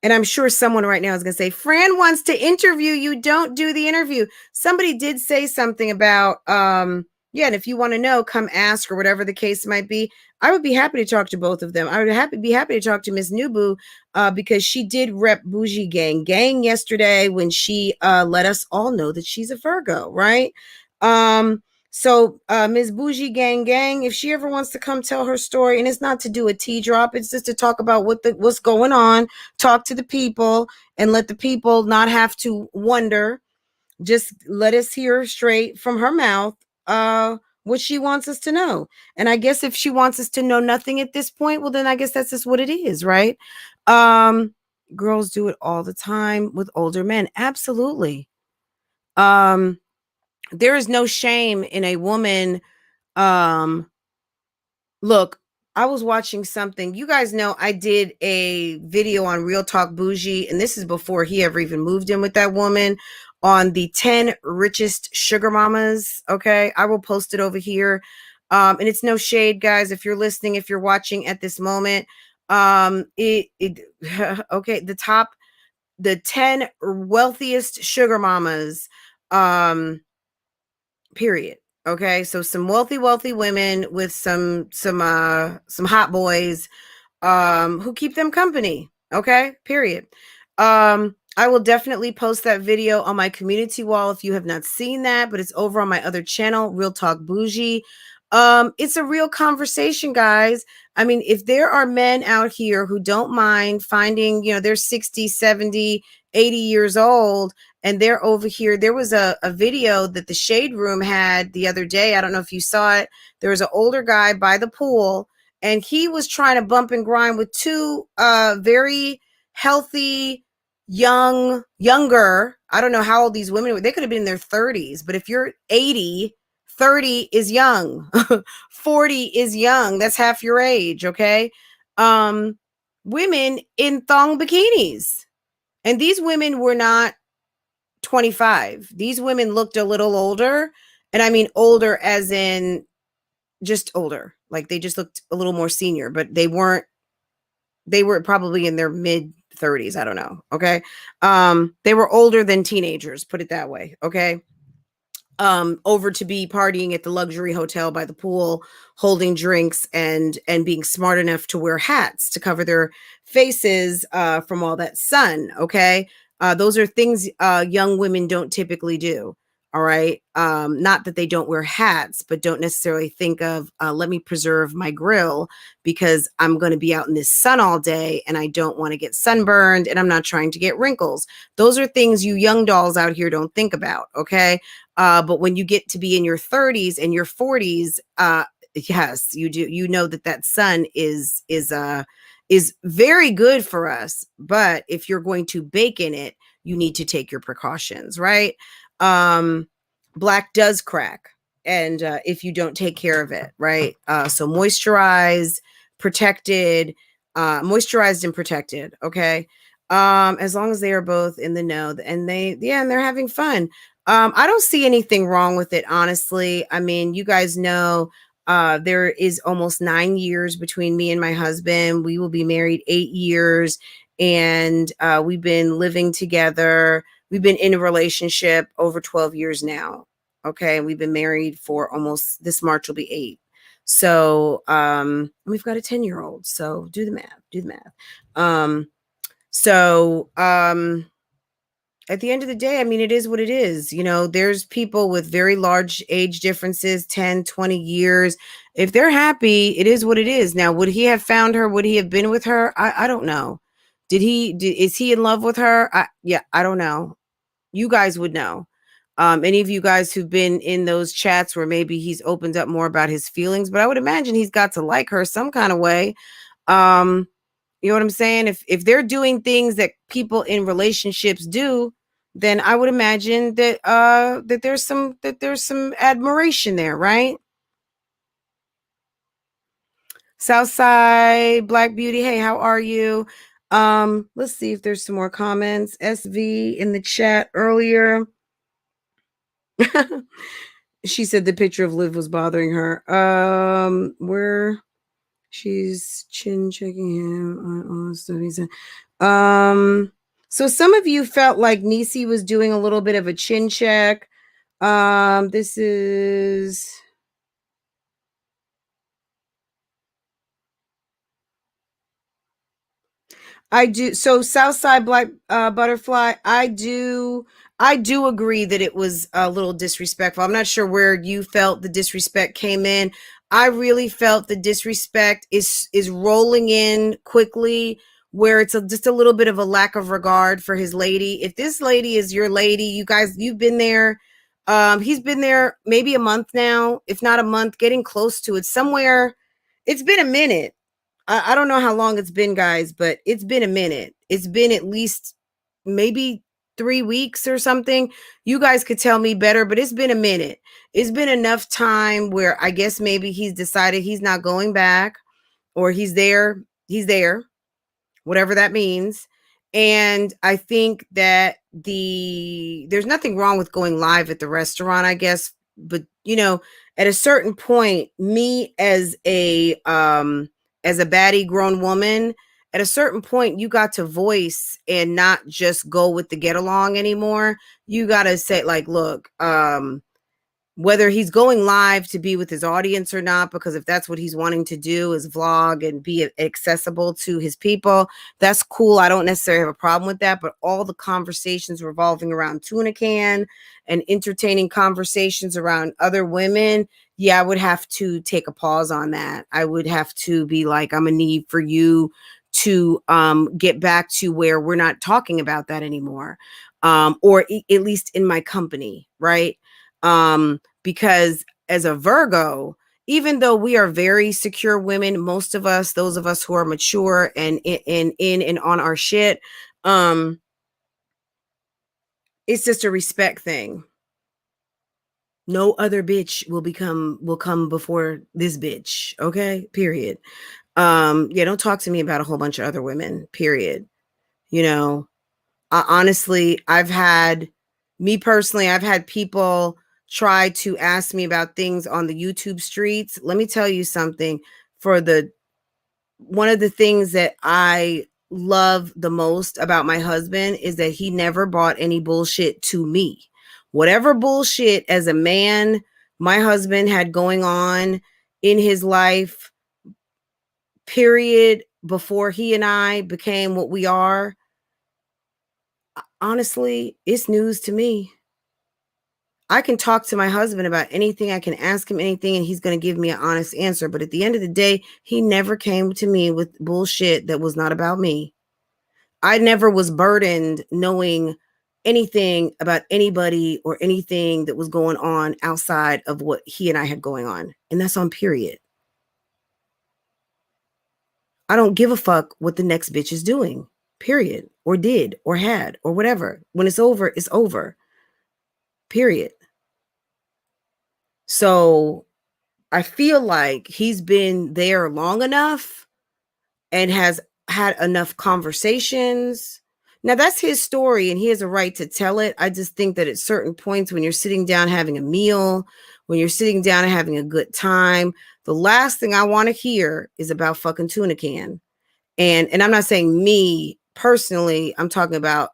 And I'm sure someone right now is going to say, Fran wants to interview you. Don't do the interview. Somebody did say something about, yeah, and if you want to know, come ask or whatever the case might be. I would be happy to talk to both of them. I would be happy to talk to Miss Nubu because she did rep BougieGang Gang yesterday when she let us all know that she's a Virgo, right? So Miss BougieGang Gang, if she ever wants to come tell her story, and it's not to do a tea drop, it's just to talk about what's going on, talk to the people, and let the people not have to wonder. Just let us hear straight from her mouth what she wants us to know. And I guess if she wants us to know nothing at this point, well, then I guess that's just what it is, right? Girls do it all the time with older men. Absolutely. There is no shame in a woman. Look, I was watching something. You guys know I did a video on Real Talk Bougie, and this is before he ever even moved in with that woman, on the 10 richest sugar mamas. Okay, I will post it over here. And it's no shade, guys. If you're listening, if you're watching at this moment, okay, the 10 wealthiest sugar mamas, period. Okay, so some wealthy women with some hot boys who keep them company. Okay, period. I will definitely post that video on my community wall if you have not seen that, but it's over on my other channel, Real Talk Bougie. It's a real conversation, guys. I mean, if there are men out here who don't mind finding, they're 60, 70, 80 years old, and they're over here. There was a video that the Shade Room had the other day. I don't know if you saw it. There was an older guy by the pool, and he was trying to bump and grind with two very healthy, younger. I don't know how old these women were. They could have been in their 30s, but if you're 80, 30 is young. 40 is young. That's half your age, okay? Women in thong bikinis. And these women were not 25. These women looked a little older. And I mean older as in just older. Like they just looked a little more senior, but they were probably in their mid 30s. I don't know. Okay. They were older than teenagers, put it that way. Okay. Over to be partying at the luxury hotel by the pool, holding drinks and being smart enough to wear hats to cover their faces from all that sun. Okay. Those are things young women don't typically do. All right. Not that they don't wear hats, but don't necessarily think of, let me preserve my grill because I'm going to be out in this sun all day and I don't want to get sunburned and I'm not trying to get wrinkles. Those are things you young dolls out here don't think about. Okay. But when you get to be in your 30s and your 40s, yes, you do. You know that sun is very good for us. But if you're going to bake in it, you need to take your precautions, right? Black does crack. And if you don't take care of it, right? So moisturized and protected. Okay. As long as they are both in the know and they're having fun. I don't see anything wrong with it, honestly. I mean, you guys know there is almost 9 years between me and my husband. We will be married 8 years, and we've been living together. We've been in a relationship over 12 years now. Okay. We've been married for almost, this March will be 8. So we've got a 10-year-old. So do the math. At the end of the day, I mean, it is what it is. There's people with very large age differences, 10, 20 years. If they're happy, it is what it is. Now, would he have found her? Would he have been with her? I don't know. Is he in love with her? I don't know. You guys would know. Any of you guys who've been in those chats where maybe he's opened up more about his feelings, but I would imagine he's got to like her some kind of way. You know what I'm saying? If they're doing things that people in relationships do, then I would imagine that that there's some admiration there, right? Southside Black Beauty, hey, how are you? Let's see if there's some more comments. SV in the chat earlier. She said the picture of Liv was bothering her. Where she's chin checking him on all the stuff he said. So some of you felt like Niecy was doing a little bit of a chin check. This is I do. So Southside Black Butterfly, I do agree that it was a little disrespectful. I'm not sure where you felt the disrespect came in. I really felt the disrespect is rolling in quickly, where it's just a little bit of a lack of regard for his lady. If this lady is your lady, you guys, you've been there. He's been there maybe a month now, if not a month, getting close to it. Somewhere, it's been a minute. I don't know how long it's been, guys, but it's been a minute. It's been at least maybe 3 weeks or something. You guys could tell me better, but it's been a minute. It's been enough time where I guess maybe he's decided he's not going back, or he's there, whatever that means. And I think that there's nothing wrong with going live at the restaurant, I guess, but at a certain point, me as a baddie grown woman, at a certain point, you got to voice and not just go with the get along anymore. You got to say, like, look, whether he's going live to be with his audience or not, because if that's what he's wanting to do is vlog and be accessible to his people, that's cool. I don't necessarily have a problem with that, but all the conversations revolving around tuna can and entertaining conversations around other women, yeah, I would have to take a pause on that. I would have to be like, I'm gonna need for you to get back to where we're not talking about that anymore, or at least in my company, right? Because as a Virgo, even though we are very secure women, most of us, those of us who are mature and in and on our shit, it's just a respect thing. No other bitch will come before this bitch. Okay. Period. Yeah, don't talk to me about a whole bunch of other women, period. Honestly, I've had people try to ask me about things on the YouTube streets. Let me tell you something. One of the things that I love the most about my husband is that he never brought any bullshit to me. Whatever bullshit as a man my husband had going on in his life, period, before he and I became what we are, honestly, it's news to me. I can talk to my husband about anything. I can ask him anything and he's going to give me an honest answer. But at the end of the day, he never came to me with bullshit that was not about me. I never was burdened knowing anything about anybody or anything that was going on outside of what he and I had going on. And that's on period. I don't give a fuck what the next bitch is doing, period, or did, or had, or whatever. When it's over, it's over, period. So I feel like he's been there long enough and has had enough conversations. Now, that's his story and he has a right to tell it. I just think that at certain points when you're sitting down having a meal, when you're sitting down and having a good time, the last thing I want to hear is about fucking tuna can. And I'm not saying me personally, I'm talking about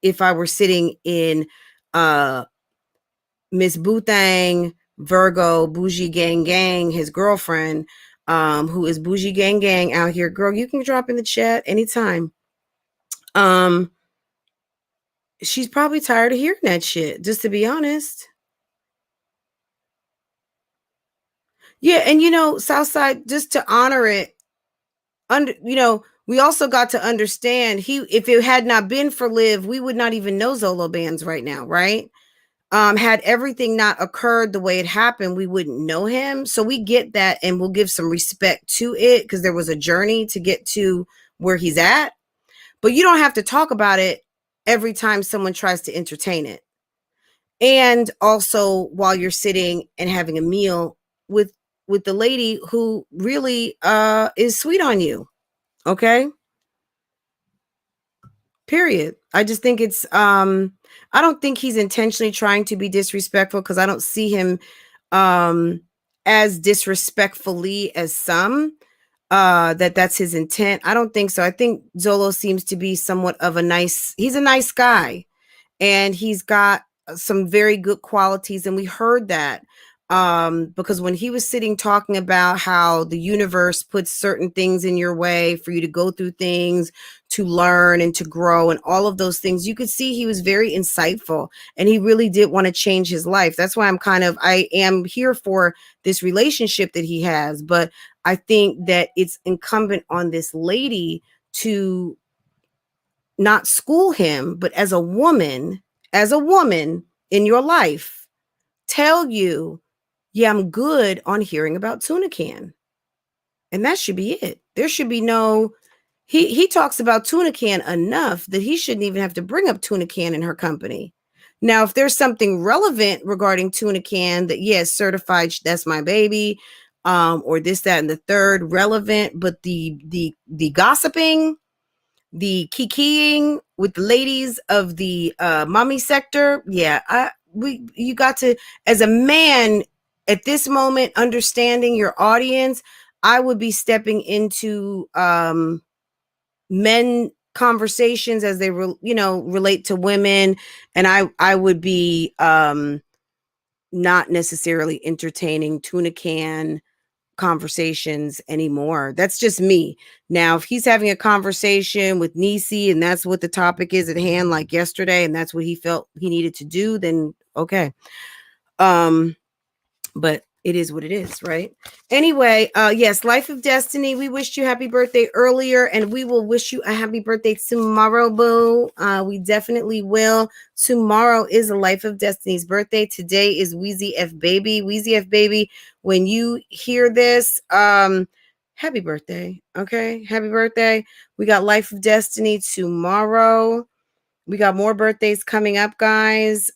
if I were sitting in Miss Boothang, Virgo, BougieGang Gang, his girlfriend, who is BougieGang Gang out here. Girl, you can drop in the chat anytime. She's probably tired of hearing that shit, just to be honest. Yeah, and Southside, just to honor it, we also got to understand if it had not been for Liv, we would not even know Zolo bands right now, right? Had everything not occurred the way it happened, we wouldn't know him. So we get that, and we'll give some respect to it because there was a journey to get to where he's at. But you don't have to talk about it every time someone tries to entertain it. And also while you're sitting and having a meal with the lady who really is sweet on you. Okay? Period. I just think it's I don't think he's intentionally trying to be disrespectful because I don't see him as disrespectfully as some that's his intent. I don't think so. I think Zolo seems to be somewhat of he's a nice guy, and he's got some very good qualities, and we heard that because when he was sitting talking about how the universe puts certain things in your way for you to go through things, to learn and to grow and all of those things, you could see he was very insightful, and he really did want to change his life. That's why I am here for this relationship that he has, but I think that it's incumbent on this lady to not school him, but as a woman in your life, tell you, yeah, I'm good on hearing about tuna can. And that should be it. There should be no, he talks about tuna can enough that he shouldn't even have to bring up tuna can in her company. Now, if there's something relevant regarding tuna can that, yes, certified, that's my baby, or this, that, and the third, relevant, but the gossiping, the kikiing with the ladies of the mommy sector, yeah, you got to, as a man at this moment, understanding your audience, I would be stepping into men conversations as they relate to women, and I would be not necessarily entertaining tuna can conversations anymore. That's just me. Now, if he's having a conversation with Nisi and that's what the topic is at hand, like yesterday, and that's what he felt he needed to do, then okay. But it is what it is, right? Anyway, yes, Life of Destiny, we wished you happy birthday earlier, and we will wish you a happy birthday tomorrow, boo. We definitely will. Tomorrow is a Life of Destiny's birthday. Today is Wheezy F Baby. Wheezy F Baby, when you hear this, happy birthday, okay? Happy birthday. We got Life of Destiny tomorrow. We got more birthdays coming up, guys.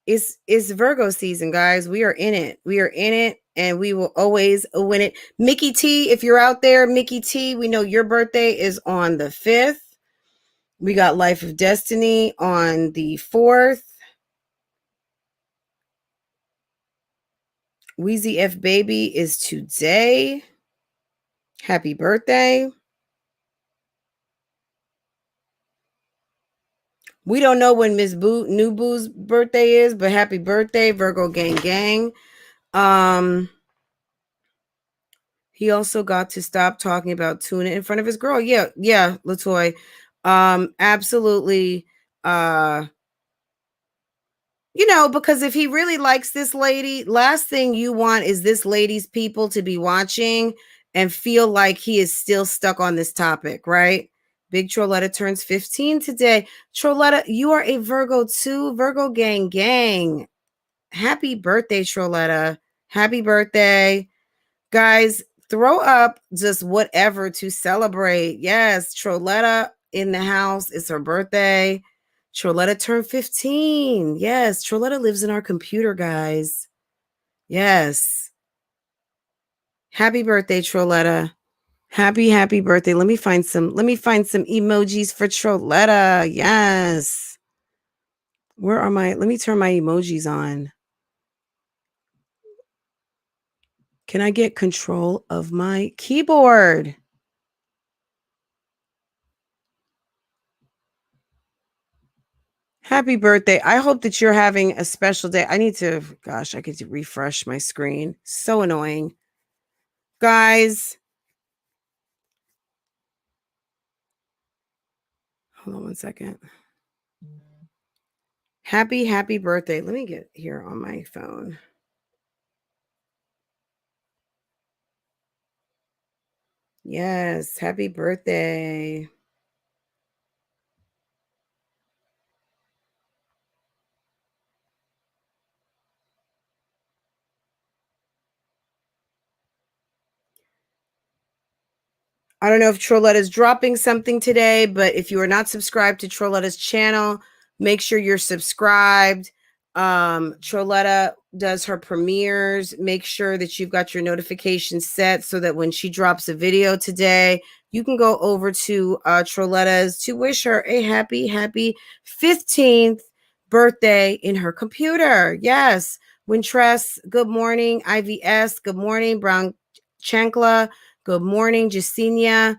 It's Virgo season, guys. We are in it. We are in it, and we will always win it. Mickey T, if you're out there, Mickey T, we know your birthday is on the 5th. We got Life of Destiny on the 4th. Wheezy F Baby is today. Happy birthday. We don't know when Miss Nubu's birthday is, but happy birthday, Virgo Gang Gang. He also got to stop talking about tuna in front of his girl. Yeah, Latoy. Absolutely. Because if he really likes this lady, last thing you want is this lady's people to be watching and feel like he is still stuck on this topic, right? Big Trolletta turns 15 today. Trolletta, you are a Virgo too. Virgo Gang Gang. Happy birthday, Trolletta. Happy birthday. Guys, throw up just whatever to celebrate. Yes, Trolletta in the house. It's her birthday. Trolletta turned 15. Yes, Trolletta lives in our computer, guys. Yes. Happy birthday, Trolletta. Happy birthday. Let me find some emojis for Trolletta. Yes. Let me turn my emojis on. Can I get control of my keyboard? Happy birthday. I hope that you're having a special day. I could refresh my screen. So annoying. Guys. Hold on one second. Happy birthday. Let me get here on my phone. Yes, happy birthday. I don't know if Troletta's dropping something today, but if you are not subscribed to Troletta's channel, make sure you're subscribed. Troletta does her premieres. Make sure that you've got your notifications set so that when she drops a video today, you can go over to Troletta's to wish her a happy 15th birthday in her computer. Yes. Wintress, good morning. IVS, good morning. Brown Chankla, good morning. Jacinia,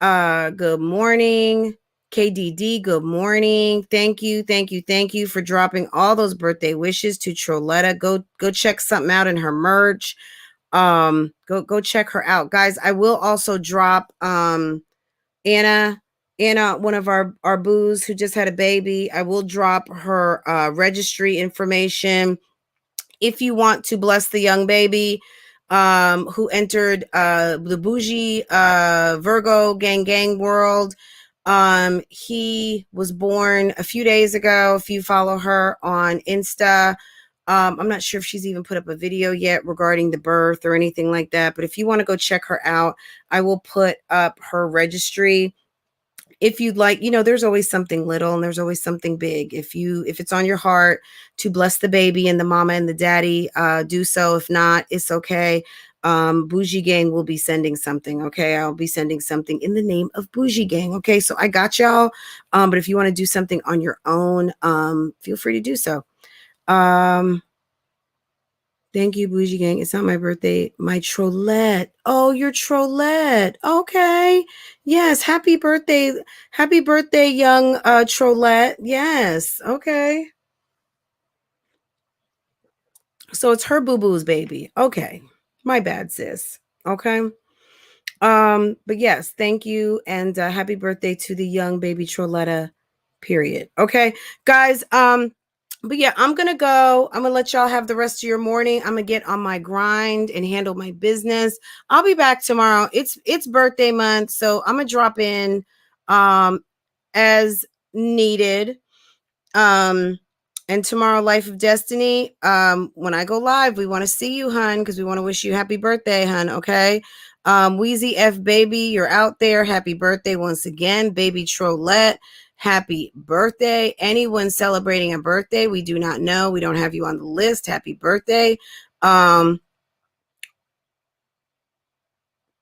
good morning. KDD, good morning. Thank you for dropping all those birthday wishes to Troletta. Go check something out in her merch. Go check her out, guys. I will also drop Anna, one of our boos who just had a baby. I will drop her registry information if you want to bless the young baby who entered the bougie Virgo gang world. He was born a few days ago. If you follow her on Insta, I'm not sure if she's even put up a video yet regarding the birth or anything like that. But if you want to go check her out, I will put up her registry. If you'd like, there's always something little and there's always something big. If it's on your heart to bless the baby and the mama and the daddy, do so. If not, it's okay. BougieGang will be sending something. Okay. I'll be sending something in the name of BougieGang. Okay. So I got y'all. But if you want to do something on your own, feel free to do so. Thank you, BougieGang. It's not my birthday. My Trolette. Oh, your Trolette. Okay. Yes. Happy birthday. Happy birthday, young Trolette. Yes. Okay. So it's her boo-boo's baby. Okay. My bad, sis. Okay. But yes, thank you. And happy birthday to the young baby Troletta, period. Okay, guys. But yeah, I'm going to go. I'm going to let y'all have the rest of your morning. I'm going to get on my grind and handle my business. I'll be back tomorrow. It's birthday month. So I'm going to drop in as needed. And tomorrow, Life of Destiny. When I go live, we want to see you, hun, because we want to wish you happy birthday, hun. Okay. Wheezy F baby, you're out there. Happy birthday once again, baby Trolette. Happy birthday. Anyone celebrating a birthday, we do not know. We don't have you on the list. Happy birthday.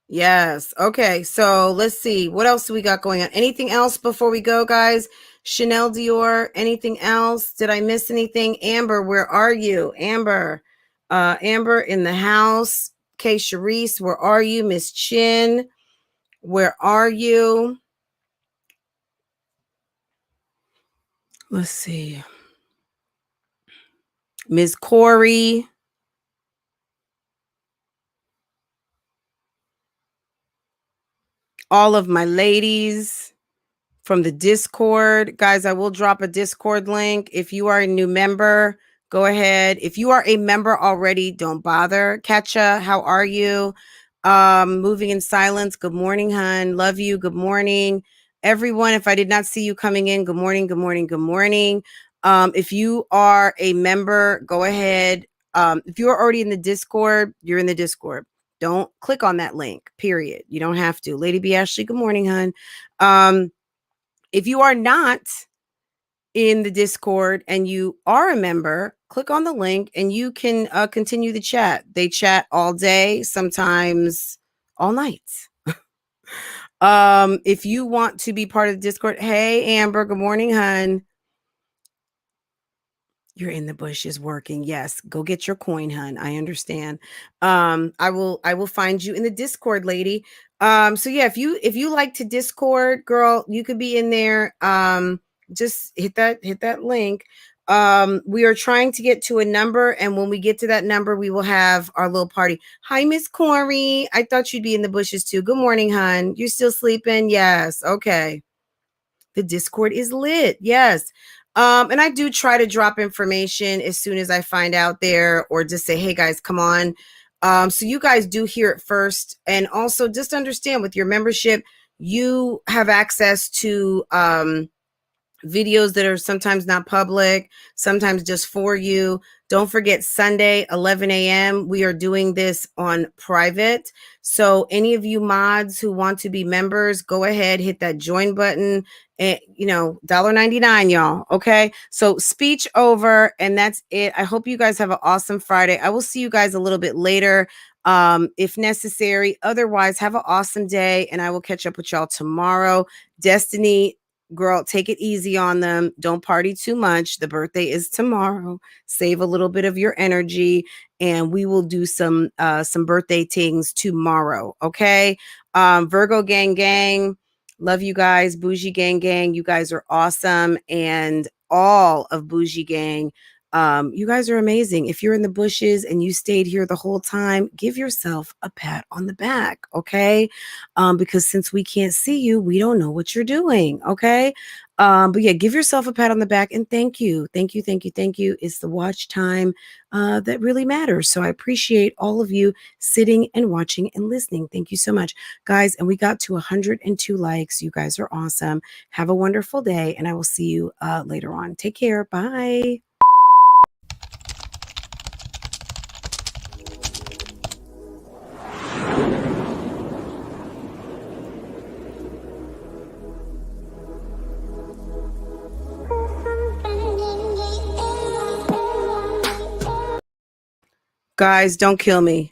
Yes. Okay. So let's see. What else do we got going on? Anything else before we go, guys? Chanel Dior, anything else? Did I miss anything? Amber, where are you? Amber in the house. Kay Charisse, where are you? Miss Chin, where are you? Let's see. Ms. Corey. All of my ladies from the Discord. Guys, I will drop a Discord link. If you are a new member, go ahead. If you are a member already, don't bother. Ketcha, how are you? Moving in silence. Good morning, hun. Love you. Good morning. Everyone, if I did not see you coming in, good morning, good morning, good morning. If you are a member, go ahead. If you're already in the Discord, you're in the Discord. Don't click on that link, period. You don't have to. Lady B. Ashley, good morning, hun. If you are not in the Discord and you are a member, click on the link and you can continue the chat. They chat all day, sometimes all night. If you want to be part of the Discord, hey, Amber, good morning, hun. You're in the bushes working. Yes, go get your coin, hun. I understand. I will find you in the Discord, lady. So yeah, if you like to Discord, girl, you could be in there. Just hit that link. We are trying to get to a number, and when we get to that number, we will have our little party. Hi, Miss Corey. I thought you'd be in the bushes too. Good morning, hun. You still sleeping? Yes. Okay. The Discord is lit. Yes. And I do try to drop information as soon as I find out there, or just say, hey guys, come on. So you guys do hear it first. And also just understand, with your membership, you have access to videos that are sometimes not public, sometimes just for you. Don't forget Sunday, 11 a.m. We are doing this on private. So any of you mods who want to be members, go ahead, hit that join button. And, $1.99, y'all. Okay. So speech over, and that's it. I hope you guys have an awesome Friday. I will see you guys a little bit later, if necessary. Otherwise, have an awesome day, and I will catch up with y'all tomorrow. Destiny, girl, take it easy on them. Don't party too much. The birthday is tomorrow. Save a little bit of your energy, and we will do some birthday things tomorrow. Okay. Virgo gang gang. Love you guys. Bougie gang gang. You guys are awesome. And all of Bougie gang, you guys are amazing. If you're in the bushes and you stayed here the whole time, give yourself a pat on the back, okay? Because since we can't see you, we don't know what you're doing, okay? But yeah, give yourself a pat on the back and thank you. Thank you, thank you, thank you. It's the watch time that really matters. So I appreciate all of you sitting and watching and listening. Thank you so much, guys. And we got to 102 likes. You guys are awesome. Have a wonderful day, and I will see you later on. Take care. Bye. Guys, don't kill me.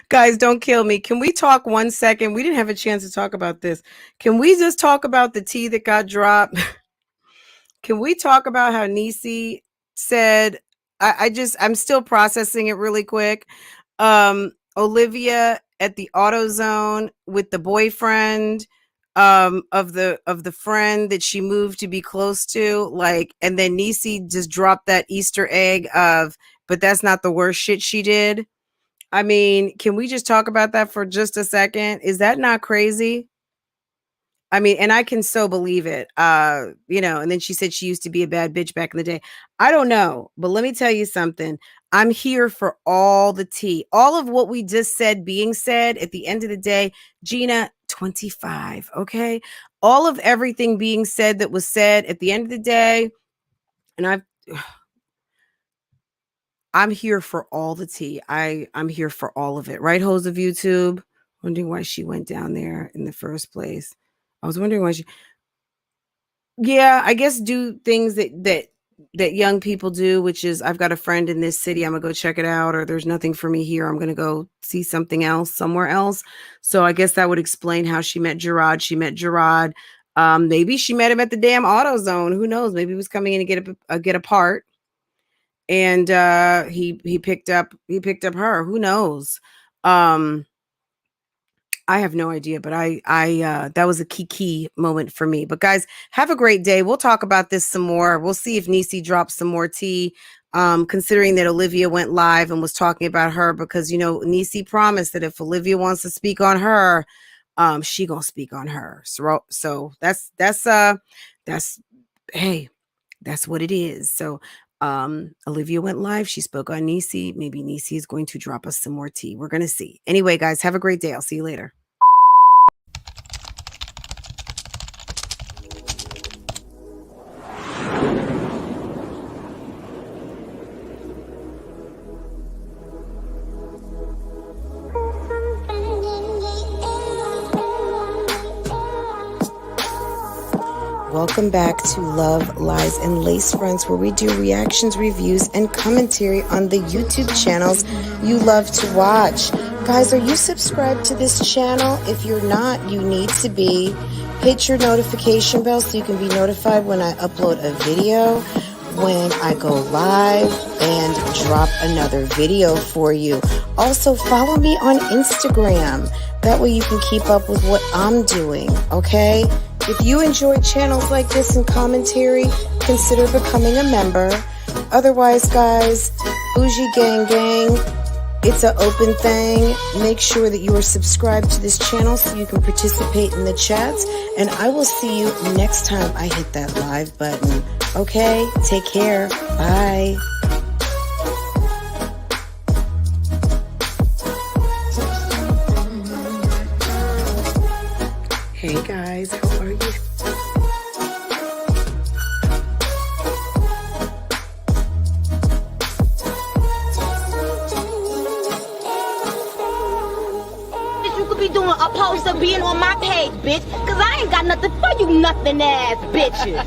Guys, don't kill me. Can we talk 1 second? We didn't have a chance to talk about this. Can we just talk about the tea that got dropped? Can we talk about how Niecy said, I'm still processing it really quick. Olivia at the AutoZone with the boyfriend of the friend that she moved to be close to, and then Niecy just dropped that Easter egg of, but that's not the worst shit she did. I mean, can we just talk about that for just a second? Is that not crazy? I mean, and I can so believe it. And then she said she used to be a bad bitch back in the day. I don't know, but let me tell you something. I'm here for all the tea. All of what we just said being said at the end of the day, Gina, 25, okay? All of everything being said that was said at the end of the day, and I'm here for all the tea. I'm here for all of it. Right, hoes of YouTube? Wondering why she went down there in the first place. I was wondering why I guess do things that young people do, which is, I've got a friend in this city, I'm gonna go check it out, or there's nothing for me here, I'm gonna go see something else somewhere else. So I guess that would explain how she met Gerard. Maybe she met him at the damn AutoZone. Who knows? Maybe he was coming in to get a part. And he picked up her. Who knows? I have no idea, but I that was a key moment for me. But guys, have a great day. We'll talk about this some more. We'll see if Niecy drops some more tea. Considering that Olivia went live and was talking about her, because Niecy promised that if Olivia wants to speak on her, she gonna speak on her. So that's hey, that's what it is. So Olivia went live. She spoke on Niecy. Maybe Niecy is going to drop us some more tea. We're going to see. Anyway, guys, have a great day. I'll see you later. Welcome back to Love, Lies, and Lace Fronts, where we do reactions, reviews, and commentary on the YouTube channels you love to watch. Guys, are you subscribed to this channel? If you're not, you need to be. Hit your notification bell so you can be notified when I upload a video, when I go live, and drop another video for you. Also, follow me on Instagram. That way you can keep up with what I'm doing, okay? If you enjoy channels like this and commentary, consider becoming a member. Otherwise, guys, BougieGang Gang, it's an open thing. Make sure that you are subscribed to this channel so you can participate in the chats. And I will see you next time I hit that live button. Okay? Take care. Bye. Hey guys, how are you? opposed to being on my page, bitch. Cause I ain't got nothing for you nothing ass bitches.